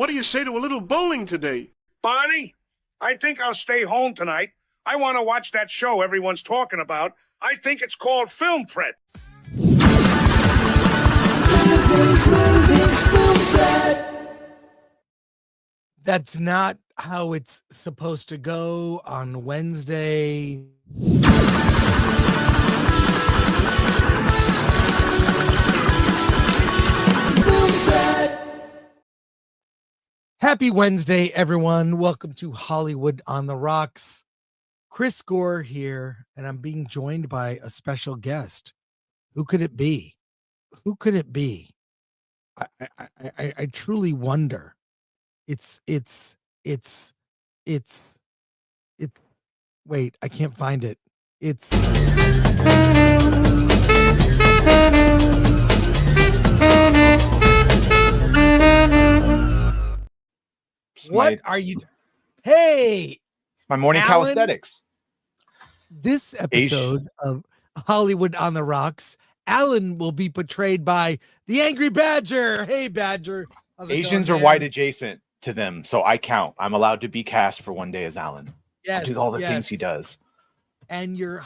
What do you say to a little bowling today? Barney, I think I'll stay home tonight. I want to watch that show everyone's talking about. I think it's called Film Threat. That's not how it's supposed to go on Wednesday. Happy Wednesday, everyone. Welcome to Hollywood on the Rocks. Chris Gore here, and I'm being joined by a special guest. Who could it be? Who could it be? I truly wonder. It's wait, I can't find it. It's what are you? Hey, it's my morning Alan, calisthenics. This episode of Hollywood on the Rocks, Alan will be portrayed by the Angry Badger. Hey, Badger. Asians are white adjacent to them, so I count. I'm allowed to be cast for one day as Alan. Yes, I'll do all the things he does. And you're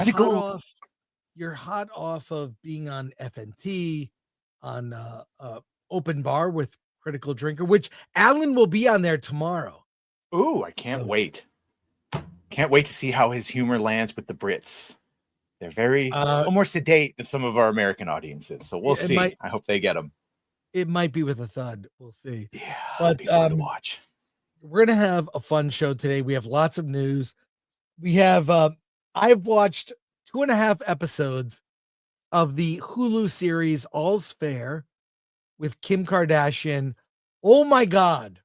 hot off of being on FNT, on Open Bar with Critical Drinker, which Alan will be on there tomorrow. Ooh, I can't wait. Can't wait to see how his humor lands with the Brits. They're very a little more sedate than some of our American audiences, so we'll see. I hope they get them. It might be with a thud. We'll see. Yeah, but be fun to watch. We're gonna have a fun show today. We have lots of news. We have I've watched 2.5 episodes of the Hulu series All's Fair with Kim Kardashian. Oh my God.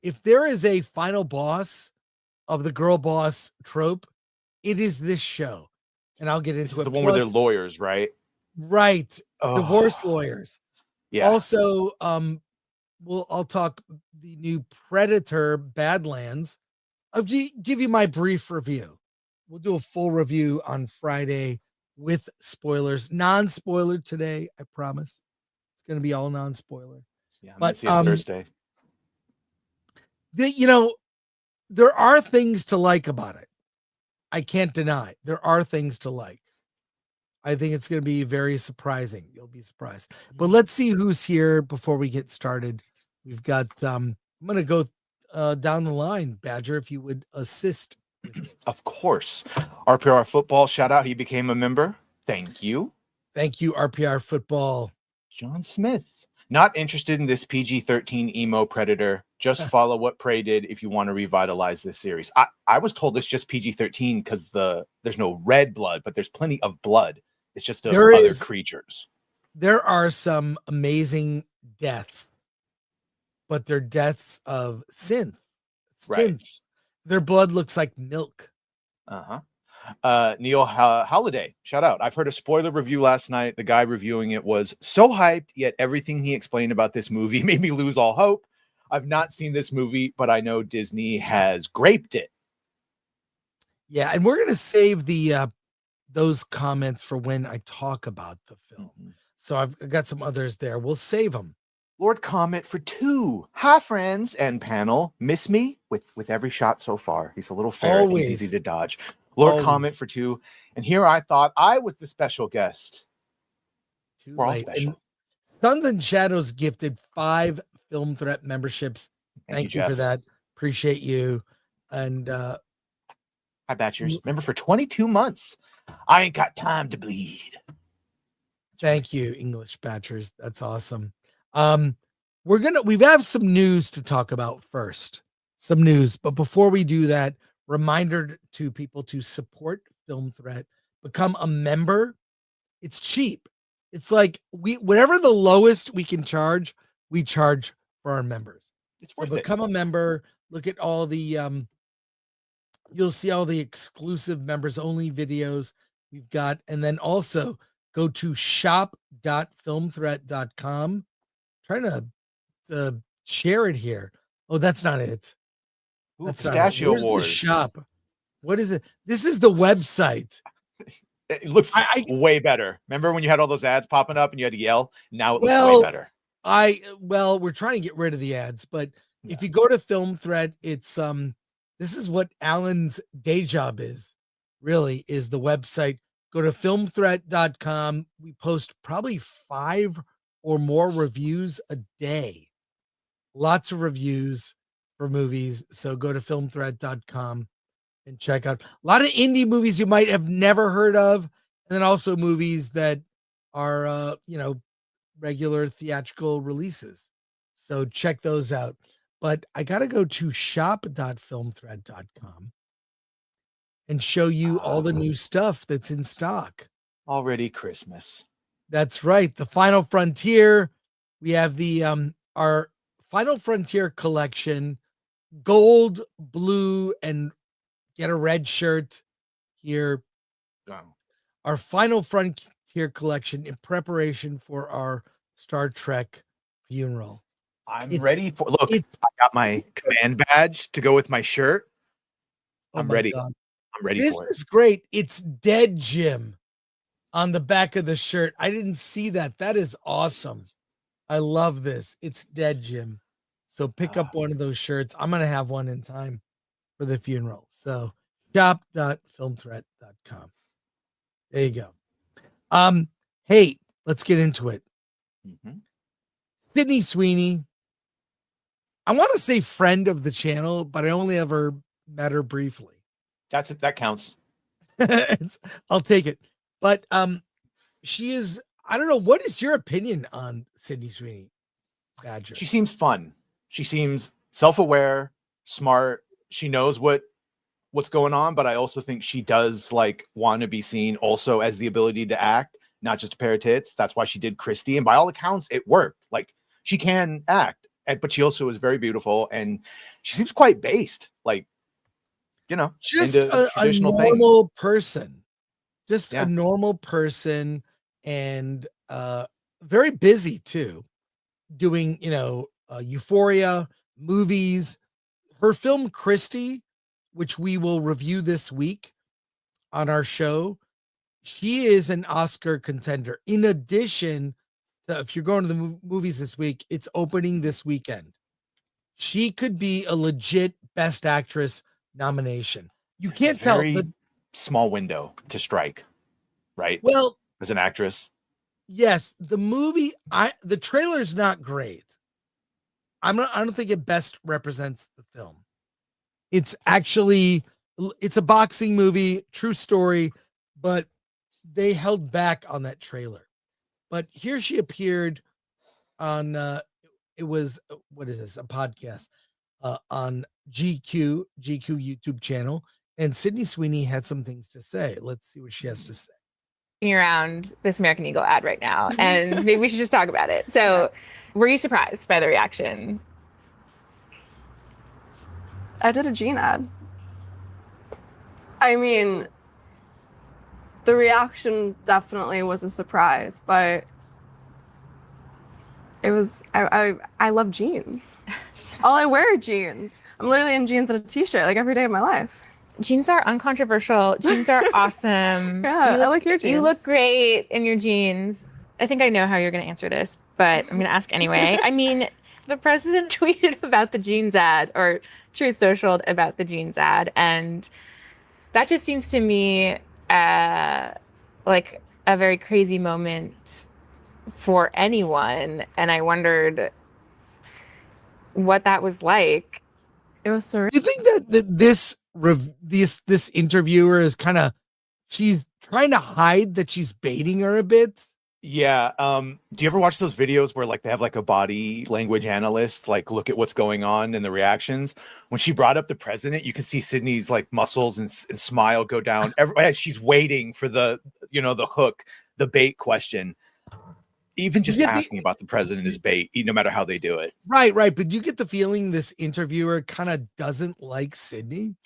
If there is a final boss of the girl boss trope, it is this show. And I'll get into it. The one where they're lawyers, right? Right. Oh. Divorce lawyers. Yeah. Also, I'll talk the new Predator Badlands. I'll give you my brief review. We'll do a full review on Friday with spoilers. Non-spoiler today, I promise. It's going to be all non-spoiler. Yeah, I'm going to see it Thursday. There are things to like about it. I can't deny. There are things to like. I think it's going to be very surprising. You'll be surprised. But let's see who's here before we get started. We've got, I'm going to go down the line. Badger, if you would assist. Of course. RPR Football, shout out. He became a member. Thank you. Thank you, RPR Football. John Smith. Not interested in this PG-13 emo Predator. Just follow what Prey did if you want to revitalize this series. I was told it's just PG-13 because there's no red blood, but there's plenty of blood. It's just of other creatures. There are some amazing deaths, but they're deaths of synths. Right. Their blood looks like milk. Neil Holiday, shout out. I've heard a spoiler review last night. The guy reviewing it was so hyped, yet everything he explained about this movie made me lose all hope. I've not seen this movie, but I know Disney has graped it. Yeah, and we're gonna save the those comments for when I talk about the film. So I've got some others there. We'll save them. Lord Comet for 2. Hi, friends and panel. Miss me with every shot so far. He's a little ferret. He's easy to dodge. Lord Comet for 2. And here I thought I was the special guest. We're all special. And Sons and Shadows gifted 5 Film Threat memberships. Thank you for that. Appreciate you. And hi, Batchers. Remember, for 22 months, I ain't got time to bleed. Thank you, English Batchers. That's awesome. We have some news to talk about first. Some news, but before we do that, reminder to people to support Film Threat, become a member. It's cheap. It's like whatever the lowest we can charge, we charge for our members. So become a member. Look at all the you'll see all the exclusive members only videos we've got, and then also go to shop.filmthreat.com. Trying to share it here. Oh, that's not it. Ooh, that's Pistachio Wars. The shop. What is it? This is the website. It looks way better. Remember when you had all those ads popping up and you had to yell? Now it looks way better. We're trying to get rid of the ads, but if you go to Film Thread, it's this is what Alan's day job is, really, is the website. Go to filmthread.com. We post probably 5 or more reviews a day. Lots of reviews for movies. So go to filmthread.com and check out a lot of indie movies you might have never heard of. And then also movies that are, regular theatrical releases. So check those out. But I got to go to shop.filmthread.com and show you all the new stuff that's in stock. Already Christmas. That's right. The Final Frontier. We have the our Final Frontier collection, gold, blue, and get a red shirt here. Wow. Our Final Frontier collection in preparation for our Star Trek funeral. I'm ready for. Look, I got my command badge to go with my shirt. I'm ready. God. I'm ready this for it. This is great. It's Dead Jim on the back of the shirt. I didn't see that. That is awesome. I love this. It's Dead Jim. So pick up one of those shirts. I'm going to have one in time for the funeral. So shop.filmthread.com. There you go. Hey, let's get into it. Mm-hmm. Sydney Sweeney. I want to say friend of the channel, but I only ever met her briefly. That counts. I'll take it. But she is, I don't know, what is your opinion on Sydney Sweeney Badger? She seems fun. She seems self-aware, smart. She knows what's going on, but I also think she does want to be seen also as the ability to act, not just a pair of tits. That's why she did Christie, and by all accounts, it worked. She can act, but she also is very beautiful, and she seems quite based, just into a normal person, a normal person, and very busy too, doing Euphoria, movies. Her film Christie, which we will review this week on our show, she is an Oscar contender. In addition to, if you're going to the movies this week, it's opening this weekend. She could be a legit Best Actress nomination. You can't tell the small window to strike, right? Well, as an actress, yes, the movie, the trailer's not great. I don't think it best represents the film. It's a boxing movie, true story, but they held back on that trailer. But here she appeared on it was, what is this, a podcast on GQ YouTube channel, and Sydney Sweeney had some things to say. Let's see what she has to say. Around this American Eagle ad right now, and maybe we should just talk about it. So, were you surprised by the reaction? I did a jean ad. I mean, the reaction definitely was a surprise, but it was, I love jeans. All I wear are jeans. I'm literally in jeans and a t-shirt every day of my life. Jeans are uncontroversial. Jeans are awesome. Yeah, I like your jeans. You look great in your jeans. I think I know how you're going to answer this, but I'm going to ask anyway. I mean, the president tweeted about the jeans ad, or Truth Socialed about the jeans ad, and that just seems to me like a very crazy moment for anyone, and I wondered what that was like. It was surreal. Do you think that this interviewer is she's trying to hide that she's baiting her a bit? Yeah. Do you ever watch those videos where they have a body language analyst look at what's going on and the reactions? When she brought up the president, you can see Sydney's muscles and smile go down. She's waiting for the hook, the bait question. Even just asking about the president is bait, no matter how they do it. Right. But you get the feeling this interviewer kind of doesn't like Sydney.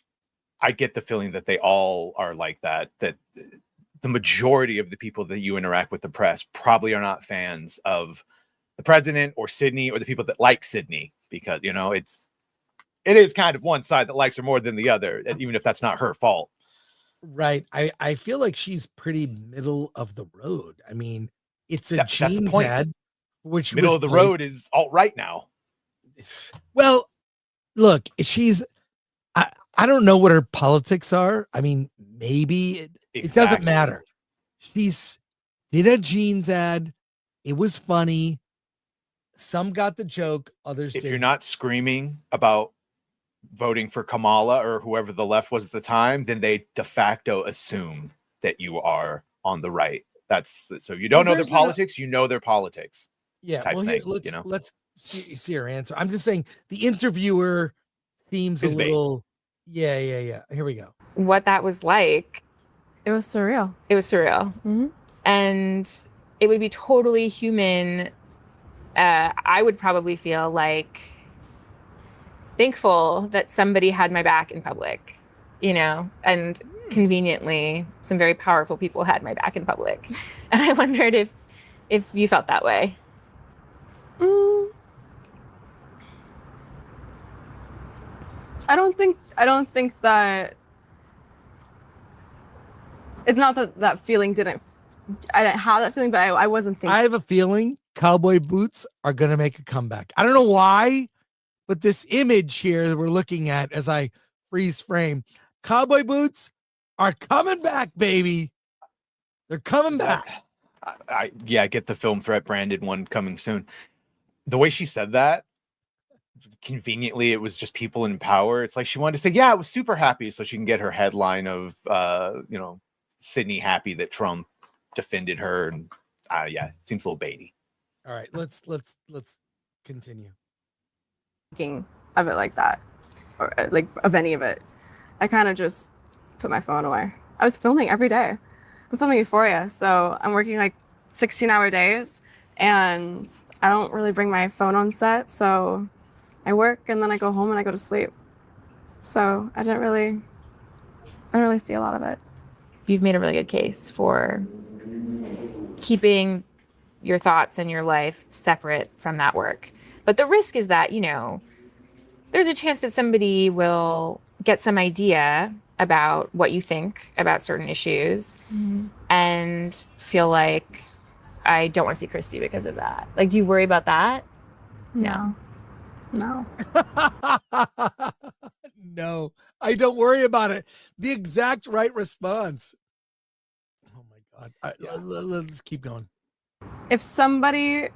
I get the feeling that they all are like that the majority of the people that you interact with, the press, probably are not fans of the president or Sydney or the people that like Sydney, because it is kind of one side that likes her more than the other, even if that's not her fault. Right. I feel like she's pretty middle of the road. I mean, it's a jeans ad which Middle was of the great. road is alt-right now. Well, look, I don't know what her politics are. I mean, maybe it doesn't Exactly. matter. She's did a jeans ad. It was funny. Some got the joke, others If didn't. you're not screaming about voting for Kamala or whoever the left was at the time, then they de facto assume that you are on the right. That's so you don't know their politics, you know their politics. Yeah, type well, here thing, let's see her answer. I'm just saying the interviewer seems a Is bait. little. Yeah. Here we go. What that was like. It was surreal. It was surreal. Mhm. And it would be totally human. I would probably feel like thankful that somebody had my back in public, and conveniently some very powerful people had my back in public. And I wondered if you felt that way. I don't think that it's not that feeling I didn't have that feeling, but I wasn't thinking. I have a feeling cowboy boots are going to make a comeback. I don't know why, but this image here that we're looking at as I freeze frame, cowboy boots are coming back, baby. They're coming back. I get the Film Threat branded one coming soon. The way she said that, conveniently, it was just people in power. It's like she wanted to say, yeah, I was super happy, so she can get her headline of Sydney happy that Trump defended her. And it seems a little baity. All right, let's continue. Thinking of it like that, or like of any of it. I kind of just put my phone away. I was filming every day. I'm filming Euphoria, so I'm working like 16-hour days, and I don't really bring my phone on set, so I work and then I go home and I go to sleep. So I didn't really see a lot of it. You've made a really good case for keeping your thoughts and your life separate from that work. But the risk is that, there's a chance that somebody will get some idea about what you think about certain issues and feel like, I don't want to see Christy because of that. Like, do you worry about that? No. No, I don't worry about it. The exact right response. Oh my God. Let's keep going. If somebody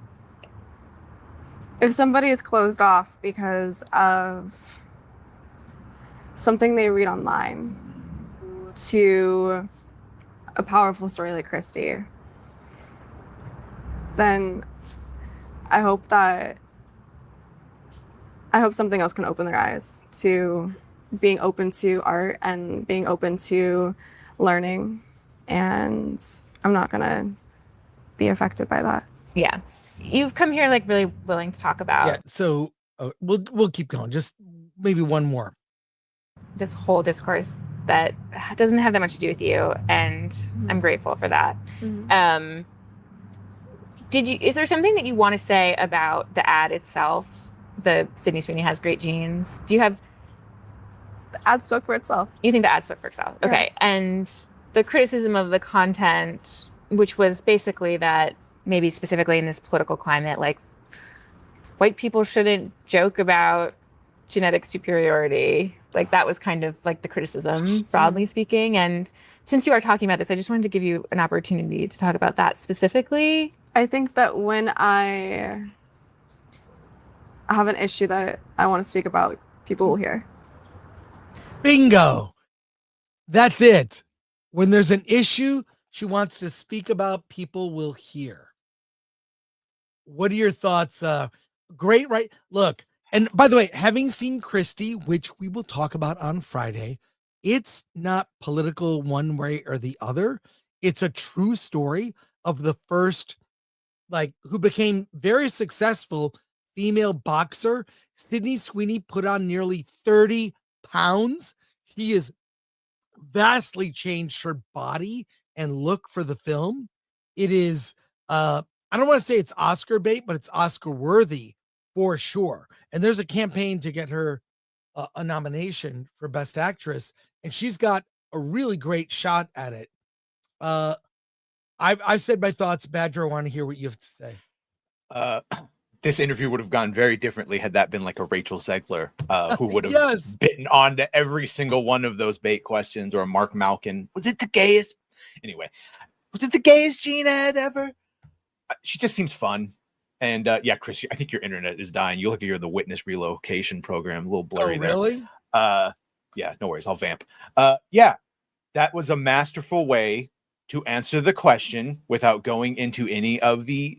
is closed off because of something they read online to a powerful story like Christy, then I hope something else can open their eyes to being open to art and being open to learning. And I'm not going to be affected by that. Yeah. You've come here like really willing to talk about. Yeah. So we'll keep going. Just maybe one more. This whole discourse that doesn't have that much to do with you. And I'm grateful for that. Is there something that you want to say about the ad itself? The Sydney Sweeney has great genes. Do you have... The ad spoke for itself. You think the ad spoke for itself? Okay. Yeah. And the criticism of the content, which was basically that maybe specifically in this political climate, like white people shouldn't joke about genetic superiority. Like that was kind of like the criticism, broadly speaking. And since you are talking about this, I just wanted to give you an opportunity to talk about that specifically. I think that when I have an issue that I want to speak about, people will hear. Bingo. That's it. When there's an issue she wants to speak about, people will hear. What are your thoughts? Great, right? Look, and by the way, having seen Christy, which we will talk about on Friday, it's not political one way or the other. It's a true story of the first, who became very successful female boxer. Sydney Sweeney put on nearly 30 pounds. She has vastly changed her body and look for the film. It is, I don't want to say it's Oscar bait, but it's Oscar worthy for sure. And there's a campaign to get her a nomination for Best Actress, and she's got a really great shot at it. I've said my thoughts. Badger, I want to hear what you have to say. This interview would have gone very differently had that been like a Rachel Zegler, who would have Yes. bitten onto every single one of those bait questions, or Mark Malkin. Was it the gayest? Anyway, was it the gayest Gene ad ever? She just seems fun. And yeah, Chris, I think your internet is dying. You look at the witness relocation program, a little blurry there. Really? Yeah, no worries. I'll vamp. Yeah, that was a masterful way to answer the question without going into any of the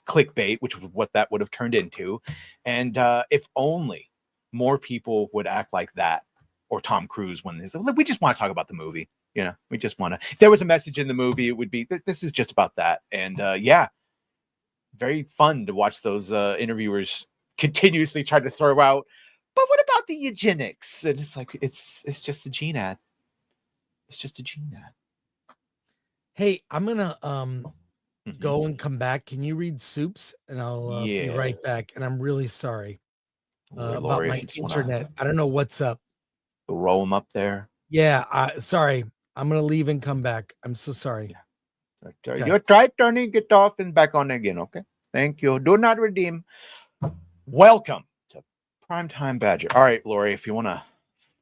clickbait, which was what that would have turned into. And if only more people would act like that, or Tom Cruise when we just want to talk about the movie. You know, we just want to. If there was a message in the movie, it would be this is just about that. And yeah, very fun to watch those interviewers continuously try to throw out. But what about the eugenics? And it's like it's just a Gene ad. It's just a Gene ad. Hey, I'm gonna go and come back. Can you read Soups? And I'll be right back. And I'm really sorry about Lori, my internet. I don't know what's up. Roll them up there. Yeah, sorry. I'm gonna leave and come back. I'm so sorry. Yeah. Okay. You try turning it off and back on again. Okay. Thank you. Do not redeem. Welcome to Primetime Badger. All right, Lori, if you want to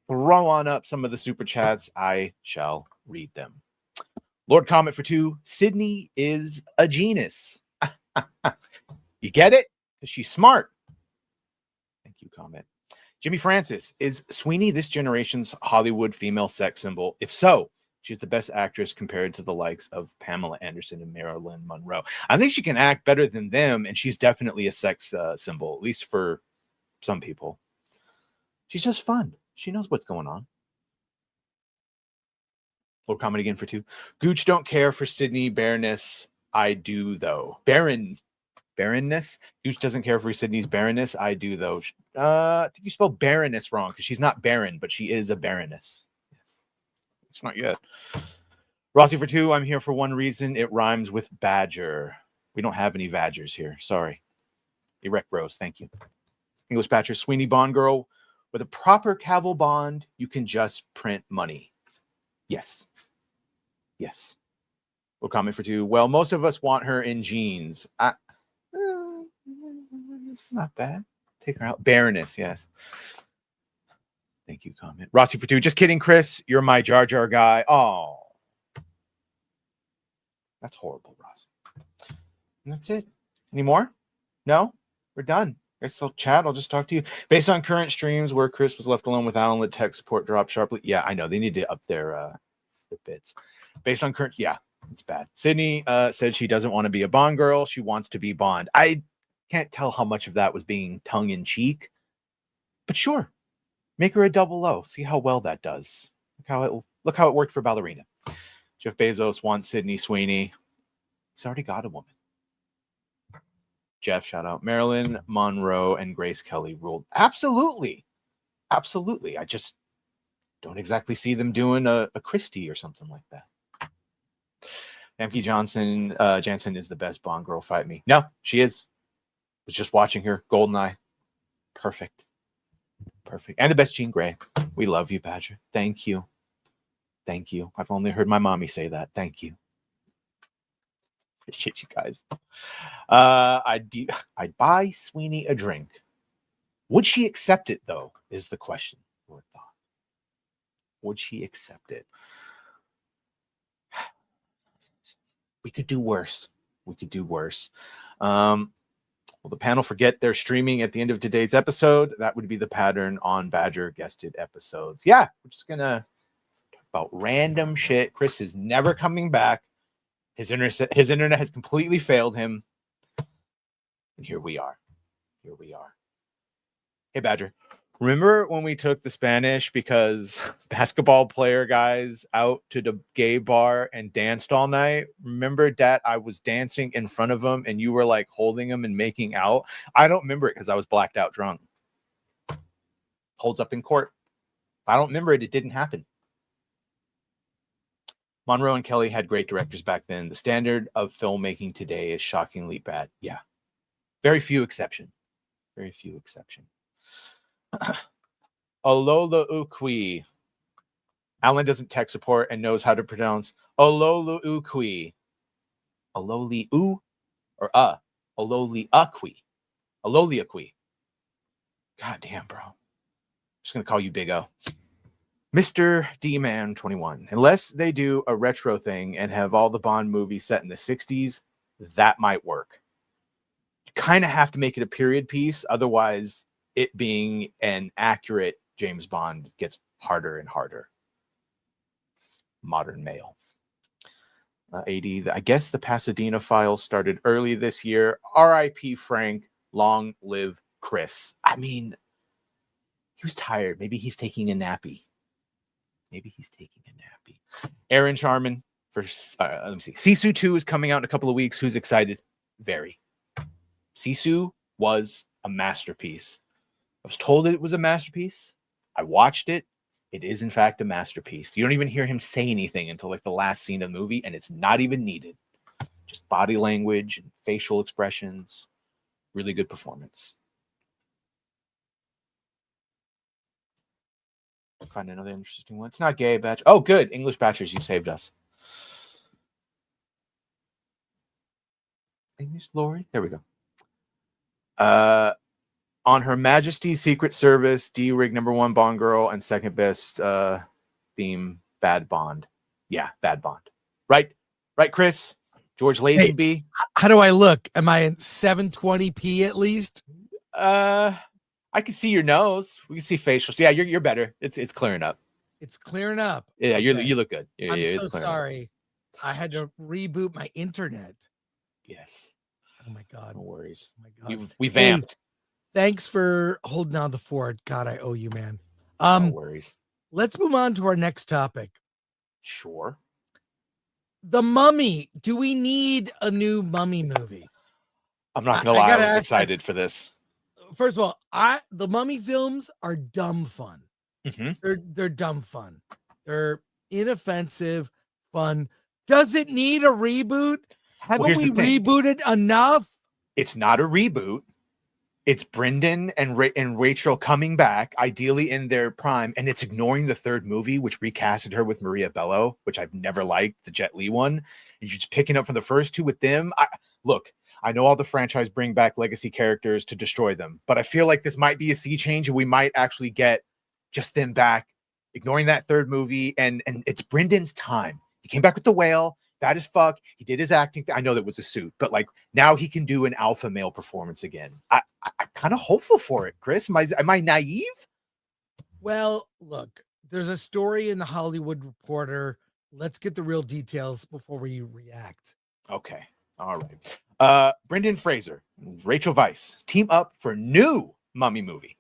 throw on up some of the super chats, I shall read them. Lord Comet for 2. Sydney is a genius. You get it? Because she's smart. Thank you, Comet. Jimmy Francis, is Sweeney this generation's Hollywood female sex symbol? If so, she's the best actress compared to the likes of Pamela Anderson and Marilyn Monroe. I think she can act better than them, and she's definitely a sex symbol, at least for some people. She's just fun. She knows what's going on. Little comment again for 2. Gooch don't care for Sydney Baroness. I do, though. Barrenness? Gooch doesn't care for Sydney's Baroness. I do, though. I think you spelled Baroness wrong, because she's not barren, but she is a Baroness. Yes. It's not yet. Rossi for 2. I'm here for one reason. It rhymes with Badger. We don't have any Badgers here. Sorry. Erect Rose. Thank you. English Patcher. Sweeney Bond girl. With a proper Cavill bond, you can just print money. Yes. Yes. We'll comment for 2. Well, most of us want her in jeans. It's not bad. Take her out. Baroness, yes. Thank you, comment. Rossi for 2. Just kidding, Chris. You're my Jar Jar guy. Oh. That's horrible, Rossi. And that's it. Any more? No? We're done. I guess they'll chat. I'll just talk to you. Based on current streams where Chris was left alone with Alan, let tech support drop sharply. Yeah, I know. They need to up their bits. Based on current, yeah, it's bad. Sydney said she doesn't want to be a Bond girl. She wants to be Bond. I can't tell how much of that was being tongue in cheek, but sure, make her a 00. See how well that does. Look how it worked for Ballerina. Jeff Bezos wants Sydney Sweeney. He's already got a woman. Jeff, shout out. Marilyn Monroe and Grace Kelly ruled. Absolutely. Absolutely. I just don't exactly see them doing a Christie or something like that. Famke Janssen is the best Bond girl. Fight me. No, she is. Was just watching her. Goldeneye. Perfect. Perfect. And the best Jean Grey. We love you, Badger. Thank you. Thank you. I've only heard my mommy say that. Thank you. Appreciate you guys. I'd buy Sweeney a drink. Would she accept it, though, is the question. Would she accept it? We could do worse. We could do worse. Will the panel forget they're streaming at the end of today's episode? That would be the pattern on Badger guested episodes. Yeah, we're just going to talk about random shit. Chris is never coming back. His internet has completely failed him. And here we are. Here we are. Hey, Badger. Remember when we took the Spanish because basketball player guys out to the gay bar and danced all night? Remember that I was dancing in front of them and you were like holding them and making out? I don't remember it because I was blacked out drunk. Holds up in court. If I don't remember it, it didn't happen. Monroe and Kelly had great directors back then. The standard of filmmaking today is shockingly bad. Yeah. Very few exception. Very few exception. Olola Ukwi. Alan doesn't tech support and knows how to pronounce Olola Ukwi. Ololi U or Ololiakwi. God damn, bro. I'm just going to call you Big O. Mr. D-Man 21. Unless they do a retro thing and have all the Bond movies set in the 60s, that might work. You kind of have to make it a period piece. Otherwise, it being an accurate James Bond gets harder and harder. Modern male. 80. I guess the Pasadena files started early this year. R.I.P. Frank. Long live Chris. I mean, he was tired. Maybe he's taking a nappy. Aaron Charman for let me see. Sisu 2 is coming out in a couple of weeks. Who's excited? Very. Sisu was a masterpiece. I was told it was a masterpiece. I watched it. It is in fact a masterpiece. You don't even hear him say anything until like the last scene of the movie, and it's not even needed. Just body language and facial expressions. Really good performance. Find another interesting one. It's not gay, Batch. Oh, good. English Batchers, you saved us. English Lori. There we go. On Her Majesty's Secret Service, D-Rig #1 Bond girl, and second best theme, Bad Bond. Yeah, Bad Bond. Right, Chris? George Lazenby. Hey, how do I look? Am I in 720p at least? I can see your nose. We can see facials. Yeah, you're better. It's clearing up. It's clearing up. Yeah, okay. you look good. Yeah, I'm so it's sorry. I had to reboot my internet. Yes. Oh my god. No worries. Oh my god. We vamped. Hey, thanks for holding down the fort. God, I owe you, man. No worries. Let's move on to our next topic. Sure. The Mummy. Do we need a new Mummy movie? I'm not gonna lie. I was excited for this. First of all, the Mummy films are dumb fun. Mm-hmm. They're dumb fun. They're inoffensive fun. Does it need a reboot? Haven't we rebooted enough? It's not a reboot. It's Brendan and Rachel coming back, ideally in their prime, and it's ignoring the third movie, which recasted her with Maria Bello, which I've never liked, the Jet Li one. And you're just picking up from the first two with them. Look, I know all the franchise bring back legacy characters to destroy them, but I feel like this might be a sea change, and we might actually get just them back, ignoring that third movie, and it's Brendan's time. He came back with The Whale. Fat as fuck. He did his acting. I know that was a suit, but like now he can do an alpha male performance again. I'm kind of hopeful for it, Chris. Am I naive? Well, look, there's a story in the Hollywood Reporter. Let's get the real details before we react. Okay. All right. Brendan Fraser, Rachel Weisz team up for new Mummy movie.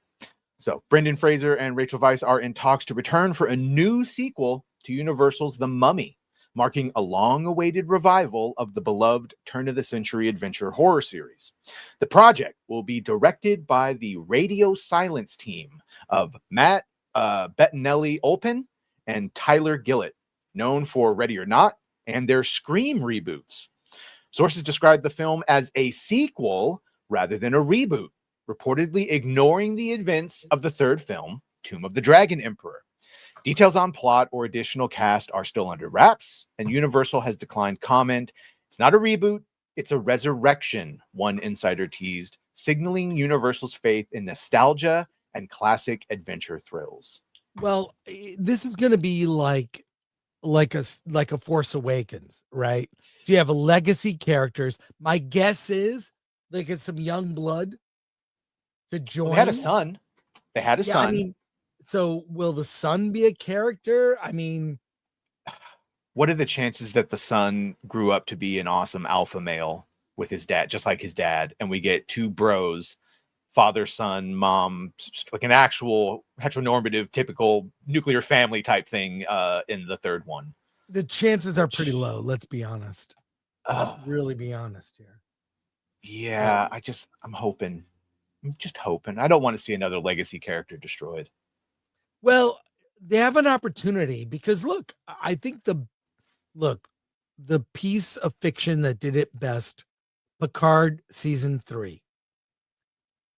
So Brendan Fraser and Rachel Weisz are in talks to return for a new sequel to Universal's The Mummy, marking a long-awaited revival of the beloved turn-of-the-century adventure horror series. The project will be directed by the Radio Silence team of Matt Bettinelli-Olpin and Tyler Gillett, known for Ready or Not and their Scream reboots. Sources describe the film as a sequel rather than a reboot, reportedly ignoring the events of the third film, Tomb of the Dragon Emperor. Details on plot or additional cast are still under wraps, and Universal has declined comment. It's not a reboot, it's a resurrection, one insider teased, signaling Universal's faith in nostalgia and classic adventure thrills. Well, this is going to be like a Force Awakens, right? So you have legacy characters. My guess is they get some young blood to join. Well, they had a son. I mean, so will the son be a character? I mean, what are the chances that the son grew up to be an awesome alpha male with his dad, just like his dad, and we get two bros, father, son, mom, like an actual heteronormative, typical nuclear family type thing in the third one? The chances are pretty low. Let's be honest. Let's really be honest here. Yeah, I'm hoping. I'm just hoping. I don't want to see another legacy character destroyed. Well, they have an opportunity because look, I think the piece of fiction that did it best, Picard season 3.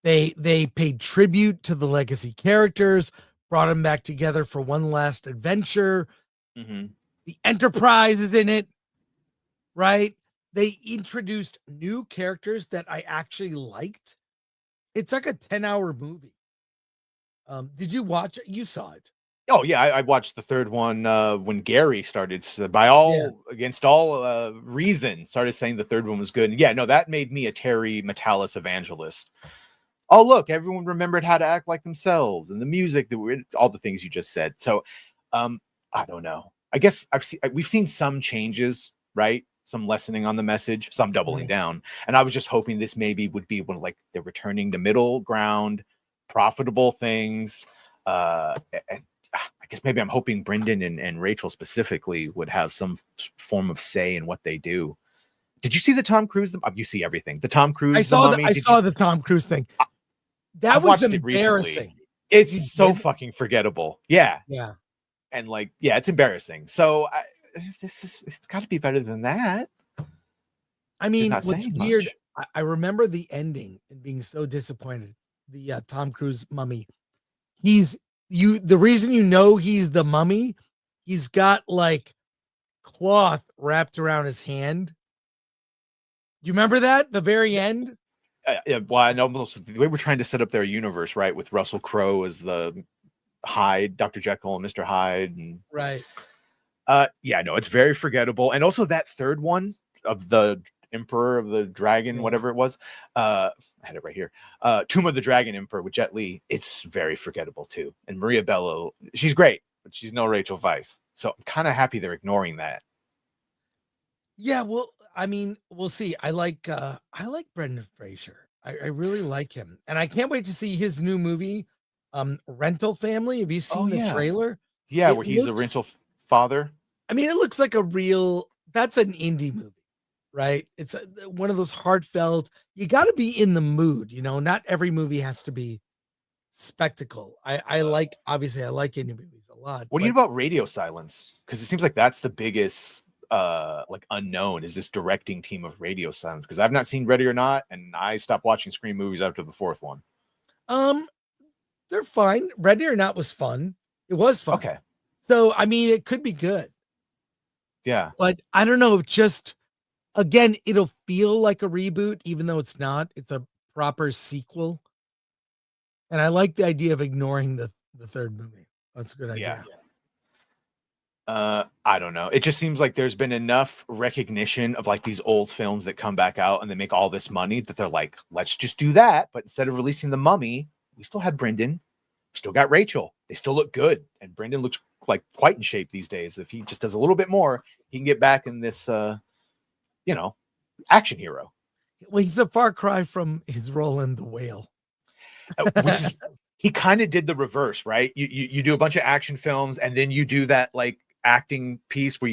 They paid tribute to the legacy characters, brought them back together for one last adventure. Mm-hmm. The Enterprise is in it, right? they introduced new characters that I actually liked. It's like a 10-hour movie. Did you watch it? You saw it. Oh yeah, I watched the third one when Gary started by all against all reason started saying the third one was good. And yeah, no, that made me a Terry Metalis evangelist. Oh look, everyone remembered how to act like themselves and the music that we're all the things you just said. So I don't know. I guess we've seen some changes, right? Some lessening on the message, some doubling down. And I was just hoping this maybe would be one like they're returning to middle ground, profitable things. And I guess maybe I'm hoping Brendan and Rachel specifically would have some form of say in what they do. Did you see the Tom Cruise? You see everything. The Tom Cruise. I saw the Tom Cruise thing. That was embarrassing. It's so fucking forgettable. Yeah. Yeah. And like, yeah, it's embarrassing. So it's got to be better than that. I mean, what's weird, I remember the ending and being so disappointed. The Tom Cruise mummy. The reason you know he's the mummy, he's got like cloth wrapped around his hand. You remember that? The very end? Yeah, well, I know the way we're trying to set up their universe, right? With Russell Crowe as the Hyde, Dr. Jekyll and Mr. Hyde. And right. Yeah, no, it's very forgettable. And also that third one of the Emperor of the Dragon, whatever it was. I had it right here. Tomb of the Dragon Emperor with Jet Li. It's very forgettable too. And Maria Bello, she's great, but she's no Rachel Weisz. So I'm kind of happy they're ignoring that. Yeah, well, I mean, we'll see. I like Brendan Fraser. I really like him. And I can't wait to see his new movie, Rental Family. Have you seen the trailer? Yeah, where he's a rental father. I mean, it looks like that's an indie movie. Right. It's one of those heartfelt, you got to be in the mood, not every movie has to be spectacle. I like indie movies a lot. What do you know about Radio Silence? Because it seems like that's the biggest like unknown is this directing team of Radio Silence. Because I've not seen Ready or Not, and I stopped watching Scream movies after the fourth one. They're fine. Ready or Not was fun. It was fun. Okay. So I mean, it could be good. Yeah. But I don't know, again, it'll feel like a reboot, even though it's not. It's a proper sequel. And I like the idea of ignoring the third movie. That's a good idea. I don't know. It just seems like there's been enough recognition of like these old films that come back out and they make all this money that they're like, let's just do that. But instead of releasing The Mummy, we still have Brendan. We still got Rachel. They still look good. And Brendan looks like quite in shape these days. If he just does a little bit more, he can get back in this action hero. Well, he's a far cry from his role in The Whale. Which is, he kind of did the reverse, right? You do a bunch of action films and then you do that like acting piece where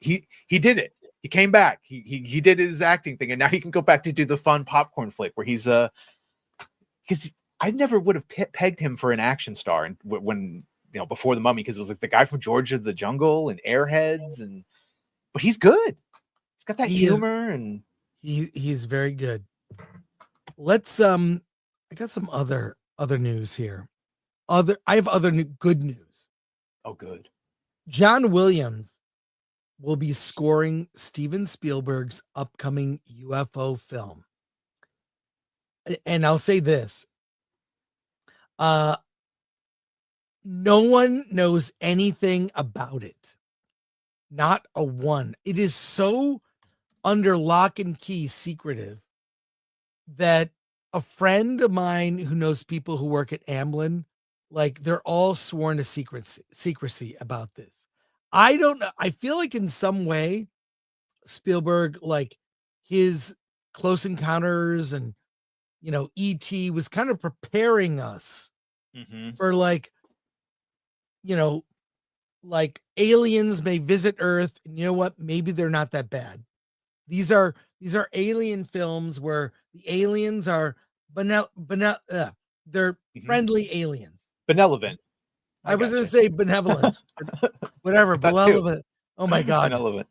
he did it. He came back. He did his acting thing, and now he can go back to do the fun popcorn flick where he's because I never would have pegged him for an action star, and when before The Mummy, because it was like the guy from George of the Jungle and Airheads, but he's good. He's got that humor and he's very good. Let's I got some other news here. I have other good news. Oh, good. John Williams will be scoring Steven Spielberg's upcoming UFO film. And I'll say this. No one knows anything about it. Not a one. It is so under lock and key secretive that a friend of mine who knows people who work at Amblin, like they're all sworn to secrecy about this. I don't know. I feel like in some way Spielberg, like his Close Encounters and E.T. was kind of preparing us for like aliens may visit Earth, and you know what? Maybe they're not that bad. These are alien films where the aliens are they're friendly aliens. Benevolent. I was going to say benevolent. Whatever, benevolent. Oh my God. Benevolent.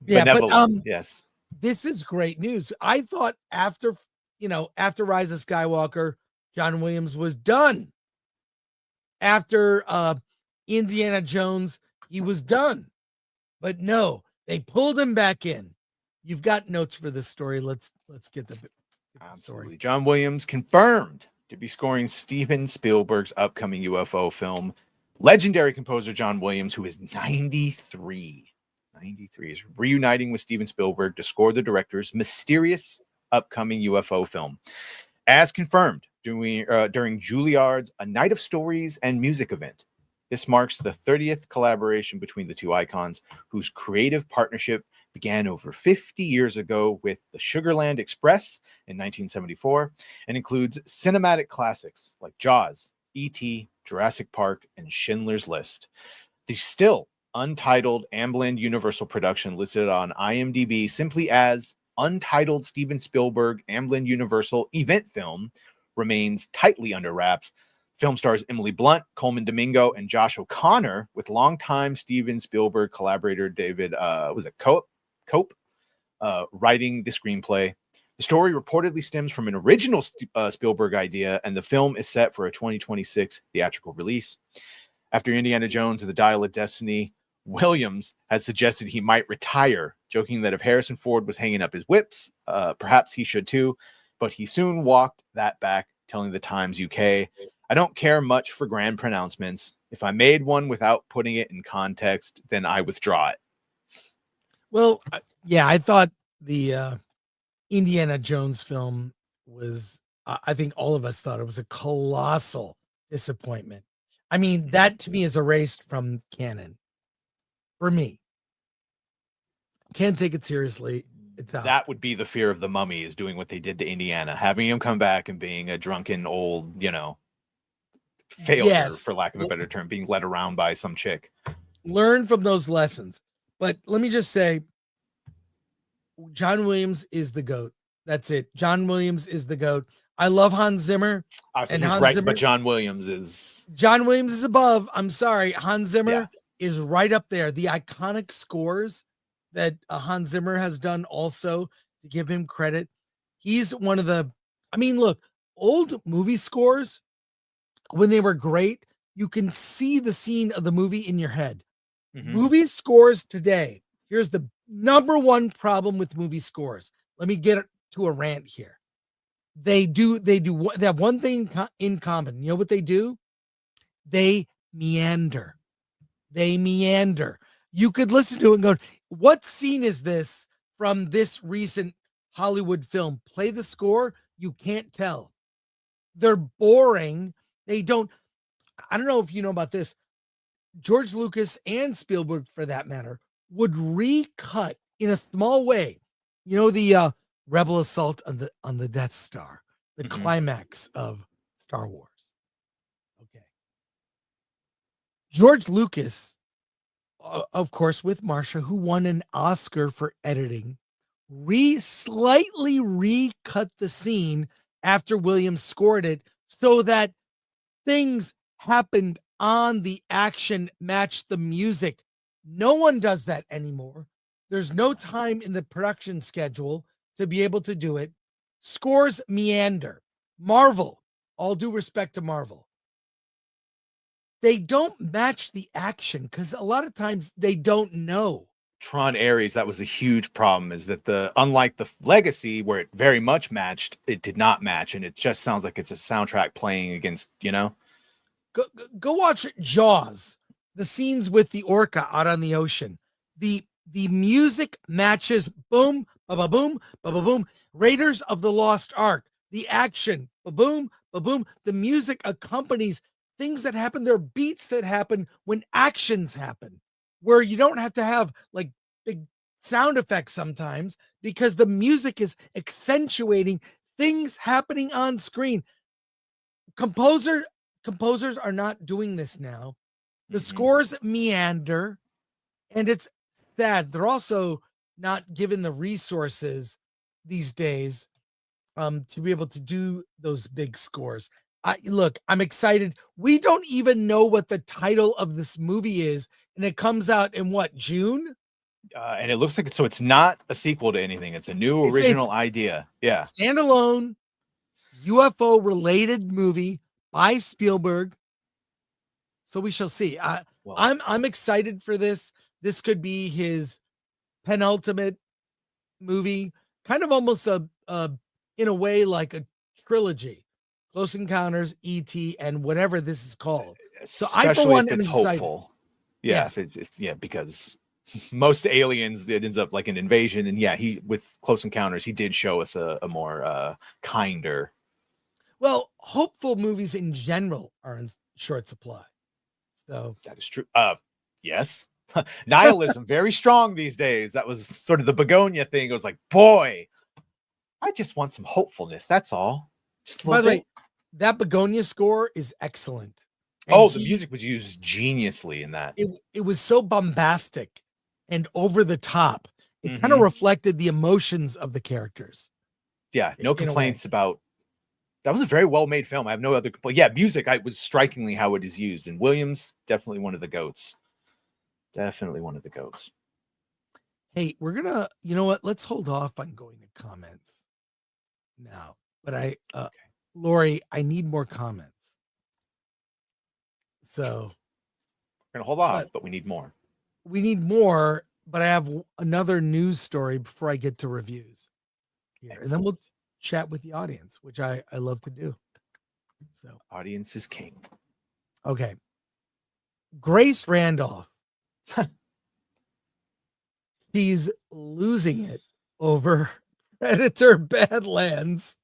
Yeah, benevolent. Yes. This is great news. I thought after Rise of Skywalker, John Williams was done. After Indiana Jones, he was done. But no, they pulled him back in. you've got notes for this story. Let's get the Absolutely. story. John Williams confirmed to be scoring Steven Spielberg's upcoming UFO film. Legendary composer John Williams, who is 93, is reuniting with Steven Spielberg to score the director's mysterious upcoming UFO film. As confirmed during Juilliard's A Night of Stories and Music event. This marks the 30th collaboration between the two icons, whose creative partnership began over 50 years ago with the Sugarland Express in 1974 and includes cinematic classics like Jaws, E.T., Jurassic Park, and Schindler's List. The still untitled Amblin Universal production listed on IMDb simply as Untitled Steven Spielberg Amblin Universal Event Film remains tightly under wraps. Film stars Emily Blunt, Coleman Domingo, and Josh O'Connor, with longtime Steven Spielberg collaborator David Cope writing the screenplay. The story reportedly stems from an original Spielberg idea, and the film is set for a 2026 theatrical release. After Indiana Jones and the Dial of Destiny, Williams had suggested he might retire, joking that if Harrison Ford was hanging up his whips, perhaps he should too, but he soon walked that back, telling the Times UK, "I don't care much for grand pronouncements. If I made one without putting it in context, then I withdraw it." Well, yeah, I thought the Indiana Jones film was, I think all of us thought it was a colossal disappointment. I mean, that to me is erased from canon. For me, can't take it seriously. It's out. That would be the fear of the Mummy, is doing what they did to Indiana, having him come back and being a drunken old, failure, Yes. for lack of a better term, being led around by some chick. Learn from those lessons. But let me just say, John Williams is the GOAT. That's it. John Williams is the GOAT. I love Hans Zimmer. So he's right, but John Williams is above. I'm sorry. Hans Zimmer is right up there. The iconic scores that Hans Zimmer has done also, to give him credit. He's one of the, look, old movie scores, when they were great, you can see the scene of the movie in your head. Mm-hmm. Movie scores today, here's the number one problem with movie scores. Let me get to a rant here. They have one thing in common. You know what they do? They meander. You could listen to it and go, what scene is this from this recent Hollywood film? Play the score. You can't tell. They're boring. I don't know if you know about this. George Lucas and Spielberg, for that matter, would recut in a small way, the rebel assault on the Death Star, the climax of Star Wars. Okay. George Lucas, of course, with Marsha, who won an Oscar for editing, slightly recut the scene after Williams scored it so that things happened on the action matched the music. No one does that anymore. There's no time in the production schedule to be able to do it. Scores meander. Marvel, all due respect to Marvel, they don't match the action because a lot of times they don't know. Tron Ares, that was a huge problem, is that unlike the Legacy, where it very much matched, it did not match, and it just sounds like it's a soundtrack playing against, Go watch Jaws, the scenes with the orca out on the ocean. The music matches, boom, ba-ba-boom, ba-ba-boom. Raiders of the Lost Ark, the action, ba-boom, ba-boom. The music accompanies things that happen. There are beats that happen when actions happen, where you don't have to have like big sound effects sometimes because the music is accentuating things happening on screen. Composers are not doing this now. The scores meander, and it's sad. They're also not given the resources these days to be able to do those big scores. Look, I'm excited. We don't even know what the title of this movie is, and it comes out in what, June? And it looks like it's not a sequel to anything. It's a new original idea. Yeah. Standalone UFO related movie by Spielberg. So we shall see. I'm excited for this. This could be his penultimate movie, kind of almost in a way like a trilogy. Close Encounters, E.T., and whatever this is called. So I, for Especially one, if am it's excited. hopeful. Yeah, Yes. if it's because most aliens, it ends up like an invasion. And yeah, he with Close Encounters, he did show us a more kinder. Well, hopeful movies in general are in short supply. So That is true. Yes. Nihilism, very strong these days. That was sort of the begonia thing. It was like, boy, I just want some hopefulness. That's all. Just a by little the bit. way, that begonia score is excellent. And Oh, the music was used geniusly in that. It was so bombastic and over the top. It kind of Mhm. reflected the emotions of the characters. Yeah, no in a way. complaints about. That was a very well made film. I have no other complaint. Yeah, music. I was strikingly how it is used. And Williams, definitely one of the goats. Definitely one of the goats. Hey, we're gonna, you know what? Let's hold off on going to comments now. But Lori, I need more comments. So We're gonna hold off, but we need more. We need more, but I have another news story before I get to reviews. Here. And then we'll chat with the audience, which I love to do. So audience is king. Okay. Grace Randolph. She's losing it over Predator Badlands.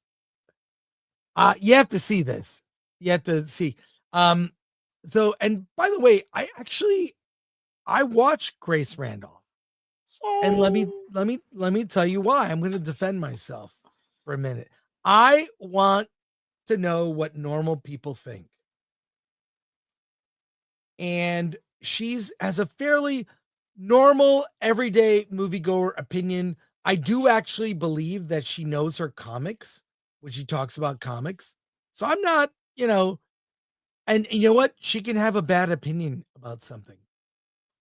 You have to see this. You have to see. So, and by the way, I watched Grace Randolph. And let me tell you why. I'm going to defend myself for a minute. I want to know what normal people think. And she's has a fairly normal, everyday moviegoer opinion. I do actually believe that she knows her comics when she talks about comics. So I'm not, and you know what? She can have a bad opinion about something.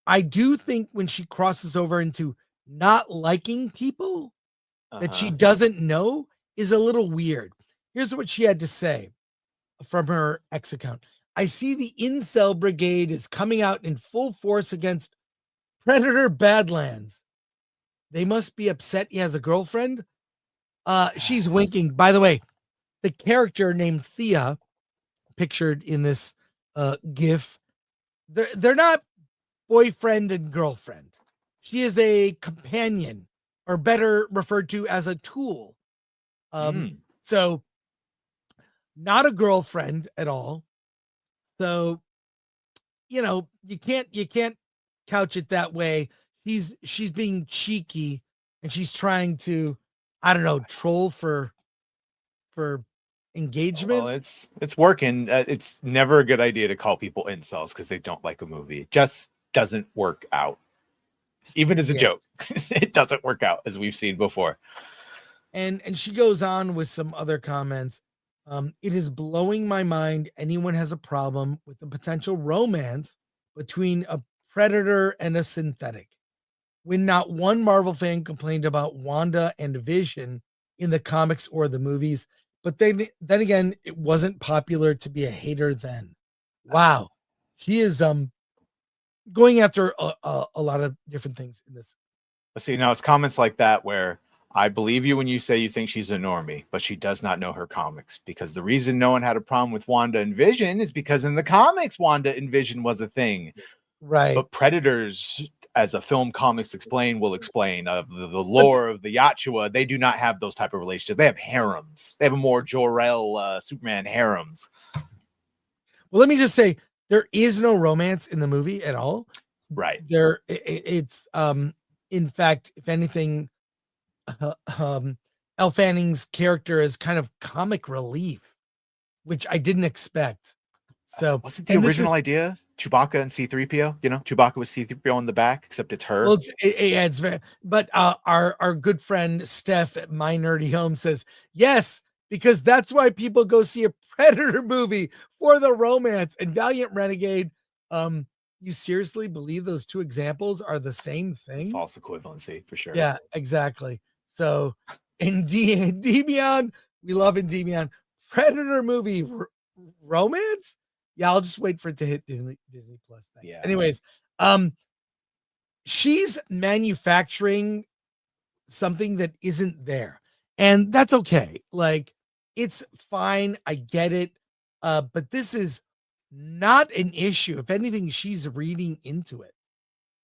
I do think when she crosses over into not liking people that she doesn't know is a little weird. Here's what she had to say from her X account. I see the incel brigade is coming out in full force against Predator Badlands. They must be upset he has a girlfriend. She's winking. By the way, the character named Thea, pictured in this GIF, they're not boyfriend and girlfriend. She is a companion, or better referred to as a tool. So not a girlfriend at all. So, you can't couch it that way. She's being cheeky and she's trying to, I don't know, troll for engagement. Well, it's working. It's never a good idea to call people incels because they don't like a movie. It just doesn't work out. Even as a joke, it doesn't work out, as we've seen before. And she goes on with some other comments. It is blowing my mind anyone has a problem with the potential romance between a predator and a synthetic. When not one Marvel fan complained about Wanda and Vision in the comics or the movies, but then again, it wasn't popular to be a hater then. Wow. She is going after a lot of different things in this. But see, now it's comments like that where I believe you when you say you think she's a normie, but she does not know her comics, because the reason no one had a problem with Wanda and Vision is because in the comics, Wanda and Vision was a thing. Right. But Predators, as a film comics will explain of the lore of the Yachua, they do not have those type of relationships. They have harems. They have a more Jor-El Superman harems. Well, let me just say, there is no romance in the movie at all. Right. It's in fact, if anything, Elle Fanning's character is kind of comic relief, which I didn't expect. So wasn't the original idea Chewbacca and C-3PO? Chewbacca was C-3PO in the back, except it's her. Well, it's very, but our good friend Steph at My Nerdy Home says yes, because that's why people go see a Predator movie, for the romance. And Valiant Renegade, you seriously believe those two examples are the same thing? False equivalency, for sure. Yeah, exactly. So in Debian, we love in Debian, Predator movie romance. Yeah, I'll just wait for it to hit Disney Plus. Thanks. Yeah. Anyways, she's manufacturing something that isn't there. And that's okay. Like, it's fine. I get it. But this is not an issue. If anything, she's reading into it.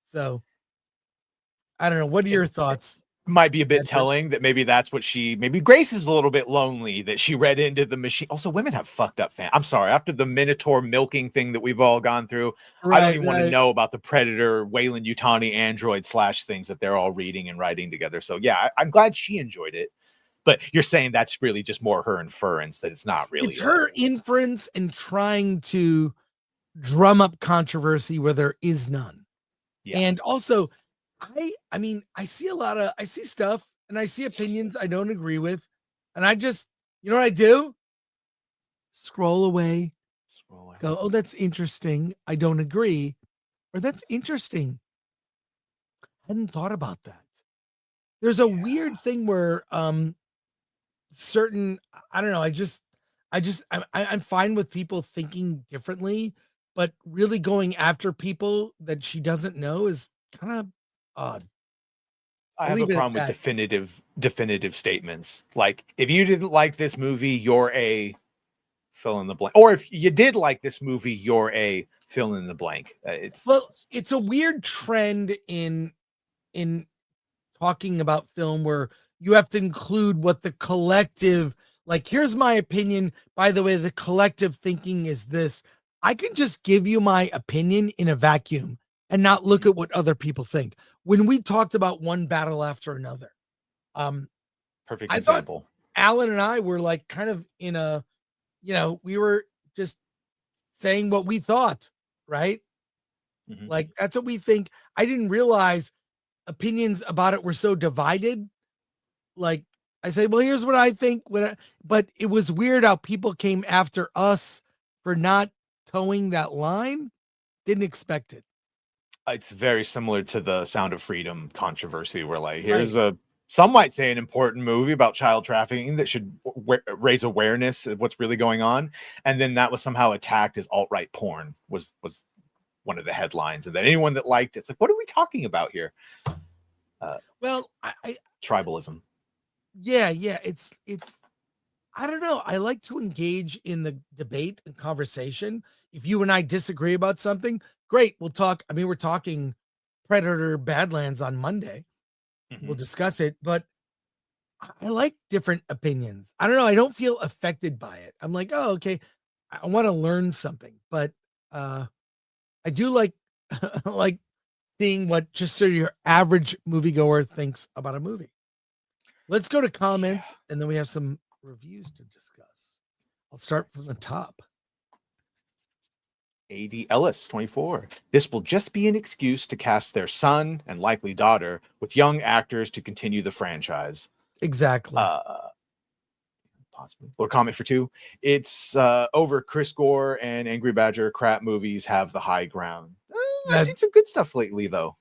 So I don't know. What are your thoughts? Might be a bit That's it. telling that maybe that's what maybe Grace is a little bit lonely that she read into the machine. Also, women have fucked up fan. I'm sorry. After the Minotaur milking thing that we've all gone through, I don't even want to know about the Predator, Wayland Yutani android / things that they're all reading and writing together. So yeah, I'm glad she enjoyed it. But you're saying that's really just more her inference, that it's not really. It's her inference and trying to drum up controversy where there is none. Yeah. And also, I mean, I see stuff and I see opinions I don't agree with. And I just, you know what I do? Scroll away. Go, oh, that's interesting. I don't agree. Or that's interesting. I hadn't thought about that. There's a weird thing where certain, I don't know, I'm fine with people thinking differently, but really going after people that she doesn't know is kind of odd. I have a problem with definitive statements. Like, if you didn't like this movie, you're a fill in the blank. Or if you did like this movie, you're a fill in the blank. It's a weird trend in talking about film where you have to include what the collective, like, here's my opinion. By the way, the collective thinking is this. I can just give you my opinion in a vacuum and not look at what other people think. When we talked about One Battle After Another, perfect example. Alan and I were like kind of in a, we were just saying what we thought, right? Mm-hmm. Like, that's what we think. I didn't realize opinions about it were so divided. Like, I said, well, here's what I think. But it was weird how people came after us for not towing that line. Didn't expect it. It's very similar to the Sound of Freedom controversy, where like, here's some might say an important movie about child trafficking that should raise awareness of what's really going on. And then that was somehow attacked as alt-right porn was one of the headlines. And then anyone that liked it's like, what are we talking about here? Tribalism. Yeah. It's, I don't know. I like to engage in the debate and conversation. If you and I disagree about something, great. We'll talk. I mean, we're talking Predator Badlands on Monday. Mm-hmm. We'll discuss it, but I like different opinions. I don't know. I don't feel affected by it. I'm like, oh, okay. I want to learn something, but I do like, like seeing what just so your average moviegoer thinks about a movie. Let's go to comments, and then we have some reviews to discuss. I'll start from the top. A.D. Ellis, 24. This will just be an excuse to cast their son and likely daughter with young actors to continue the franchise. Exactly. Possibly. Or comment for 2. It's over Chris Gore and Angry Badger crap movies have the high ground. I've seen some good stuff lately, though.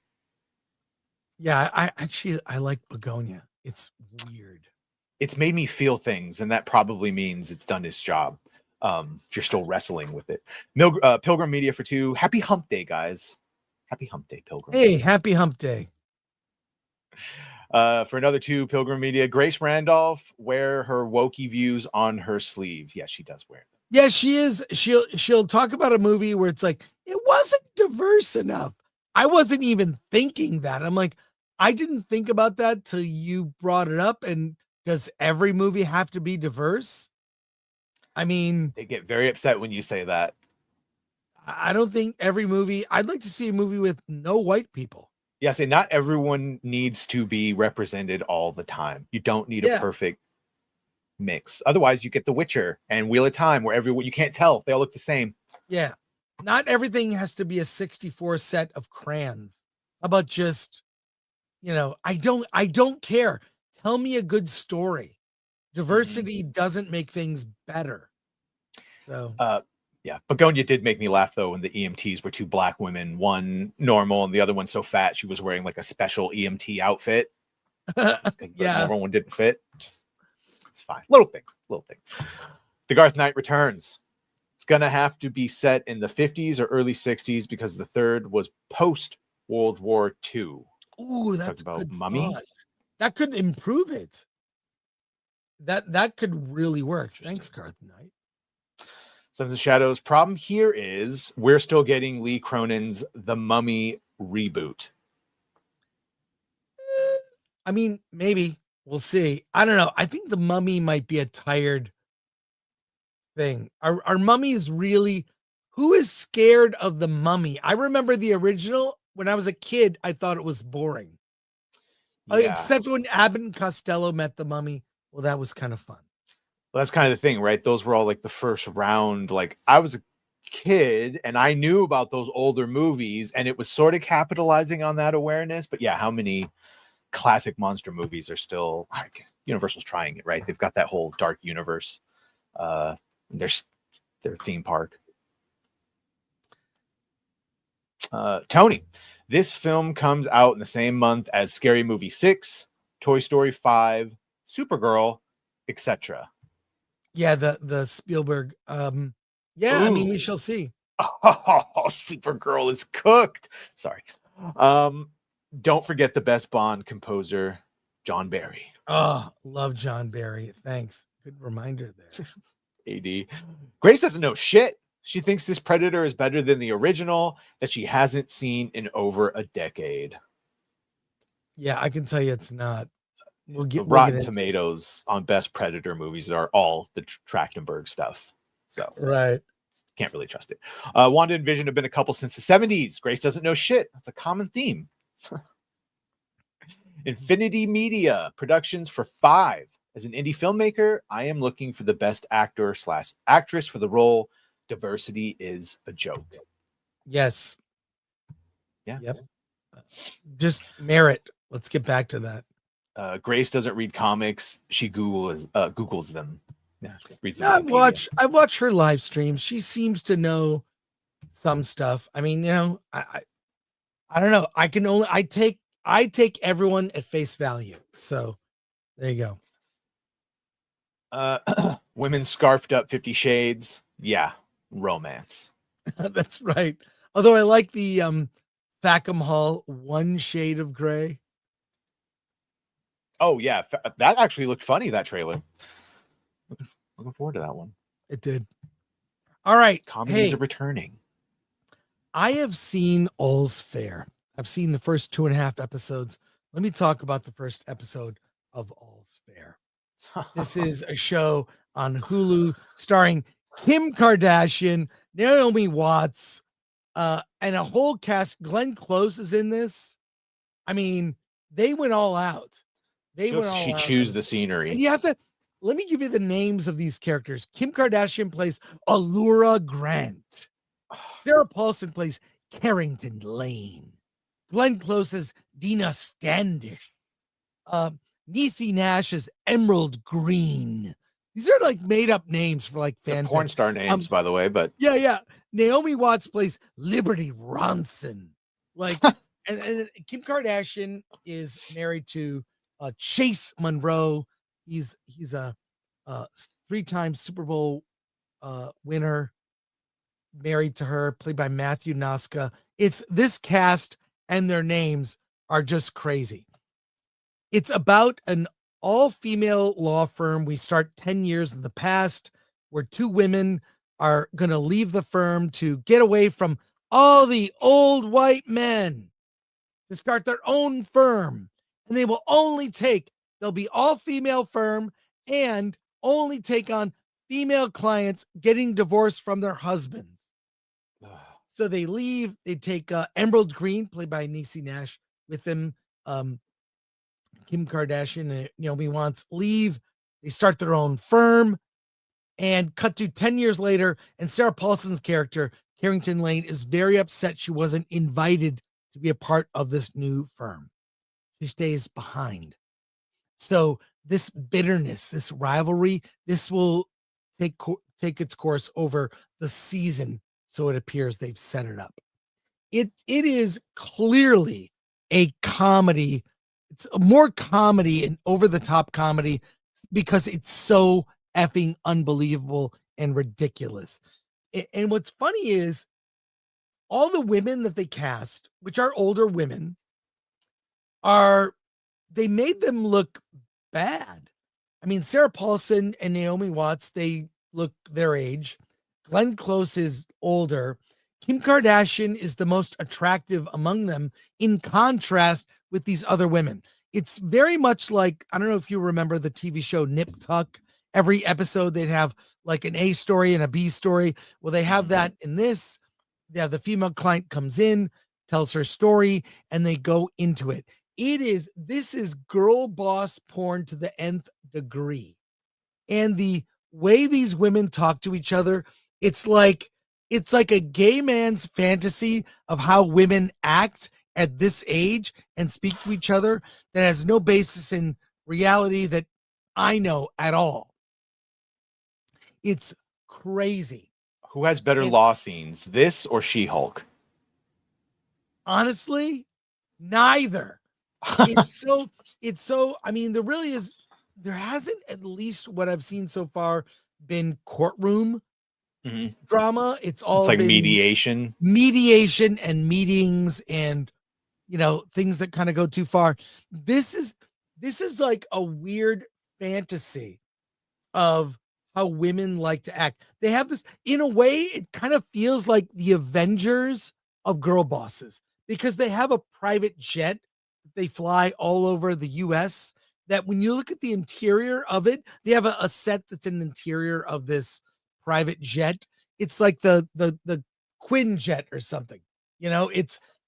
Yeah, I like Begonia. It's weird. It's made me feel things, and that probably means it's done its job. If you're still wrestling with it. Pilgrim Media for 2. Happy Hump Day, guys. Happy Hump Day, Pilgrim. Hey, happy Hump Day. For another 2, Pilgrim Media. Grace Randolph wear her wokey views on her sleeve. Yeah, she does wear them. Yeah, she is. She'll talk about a movie where it's like, it wasn't diverse enough. I wasn't even thinking that. I'm like, I didn't think about that till you brought it up. And does every movie have to be diverse? I mean, they get very upset when you say that. I don't think every movie. I'd like to see a movie with no white people. Yeah, say not everyone needs to be represented all the time. You don't need a perfect mix. Otherwise, you get The Witcher and Wheel of Time, where everyone you can't tell. They all look the same. Yeah. Not everything has to be a 64 set of crayons. How about just, I don't care. Tell me a good story. Diversity doesn't make things better. So yeah, Begonia did make me laugh though when the EMTs were 2 black women, one normal and the other one so fat she was wearing like a special EMT outfit because the normal one didn't fit. It's fine. Little things. The Garth Knight returns. It's gonna have to be set in the 50s or early 60s because the third was post World War II. Ooh, that's about good Mummy. thought. that could improve it. That could really work. Thanks, Garth Knight. Sons of Shadows. Problem here is we're still getting Lee Cronin's The Mummy reboot. I mean, maybe we'll see. I don't know. I think The Mummy might be a tired thing. Our Mummy is really, who is scared of The Mummy? I remember the original when I was a kid. I thought it was boring, except when Abbott and Costello met the Mummy. Well, that was kind of fun. Well, that's kind of the thing, right? Those were all like the first round. Like I was a kid and I knew about those older movies and it was sort of capitalizing on that awareness. But yeah, how many classic monster movies are still, I guess Universal's trying it, right? They've got that whole dark universe. Their theme park. Tony, this film comes out in the same month as Scary Movie 6, Toy Story 5, Supergirl, etc. Yeah, the Spielberg. Yeah, Ooh. I mean, we shall see. Oh, Supergirl is cooked. Sorry. Don't forget the best Bond composer, John Barry. Oh, love John Barry. Thanks. Good reminder there. AD. Grace doesn't know shit. She thinks this Predator is better than the original that she hasn't seen in over a decade. Yeah, I can tell you it's not. Rotten Tomatoes on best Predator movies are all the Trachtenberg stuff. So right. Can't really trust it. Wanda and Vision have been a couple since the 70s. Grace doesn't know shit. That's a common theme. Infinity Media Productions for 5. As an indie filmmaker, I am looking for the best actor / actress for the role. Diversity is a joke. Yes. Yeah. Yep. Just merit. Let's get back to that. Grace doesn't read comics. She Googles them. Yeah, I've watched her live streams. She seems to know some stuff. I mean, I don't know. I take everyone at face value. So there you go. Women scarfed up 50 Shades. Yeah, romance. That's right. Although I like the Thackham Hall 1 Shade of Gray. Oh yeah, that actually looked funny, that trailer. Looking forward to that one. It did. All right. Comedies are returning. I have seen All's Fair. I've seen the first 2.5 episodes. Let me talk about the first episode of All's Fair. This is a show on Hulu starring Kim Kardashian, Naomi Watts, and a whole cast. Glenn Close is in this. I mean, they went all out. She chews the scenery. And you have to, let me give you the names of these characters. Kim Kardashian plays Allura Grant. Sarah Paulson plays Carrington Lane. Glenn Close is Dina Standish. Niecy Nash is Emerald Green. These are like made up names for like fan porn star names, by the way. But yeah. Naomi Watts plays Liberty Ronson. Like, and Kim Kardashian is married to Chase Monroe. He's a 3-time Super Bowl winner, married to her, played by Matthew Noska. It's this cast and their names are just crazy. It's about an all-female law firm. We start 10 years in the past where 2 women are going to leave the firm to get away from all the old white men to start their own firm. And they will they'll be all-female firm and only take on female clients getting divorced from their husbands. So they leave. They take Emerald Green, played by Niecy Nash, with them. Kim Kardashian and Naomi Watts leave. They start their own firm and cut to 10 years later. And Sarah Paulson's character, Carrington Lane, is very upset she wasn't invited to be a part of this new firm. She stays behind. So this bitterness, this rivalry, this will take its course over the season. So it appears they've set it up. It is clearly a comedy. It's more comedy and over-the-top comedy because it's so effing unbelievable and ridiculous. And what's funny is all the women that they cast, which are older women, are they made them look bad. I mean, Sarah Paulson and Naomi Watts, they look their age. Glenn Close is older. Kim Kardashian is the most attractive among them, in contrast with these other women. It's very much like, I don't know if you remember the TV show Nip Tuck. Every episode they'd have like an A story and a B story. Well, they have that in this. Yeah, the female client comes in, tells her story, and they go into it. This is girl boss porn to the nth degree. And the way these women talk to each other, it's like a gay man's fantasy of how women act at this age and speak to each other that has no basis in reality that I know at all. It's crazy. Who has better law scenes, this or She-Hulk? Honestly, neither. It's so, I mean, there hasn't, at least what I've seen so far, been courtroom drama. It's like been mediation and meetings and, things that kind of go too far. This is like a weird fantasy of how women like to act. They have this, in a way, it kind of feels like the Avengers of girl bosses, because they have a private jet that they fly all over the US, that when you look at the interior of it, they have a set that's an interior of this private jet. It's like the Quinn jet or something.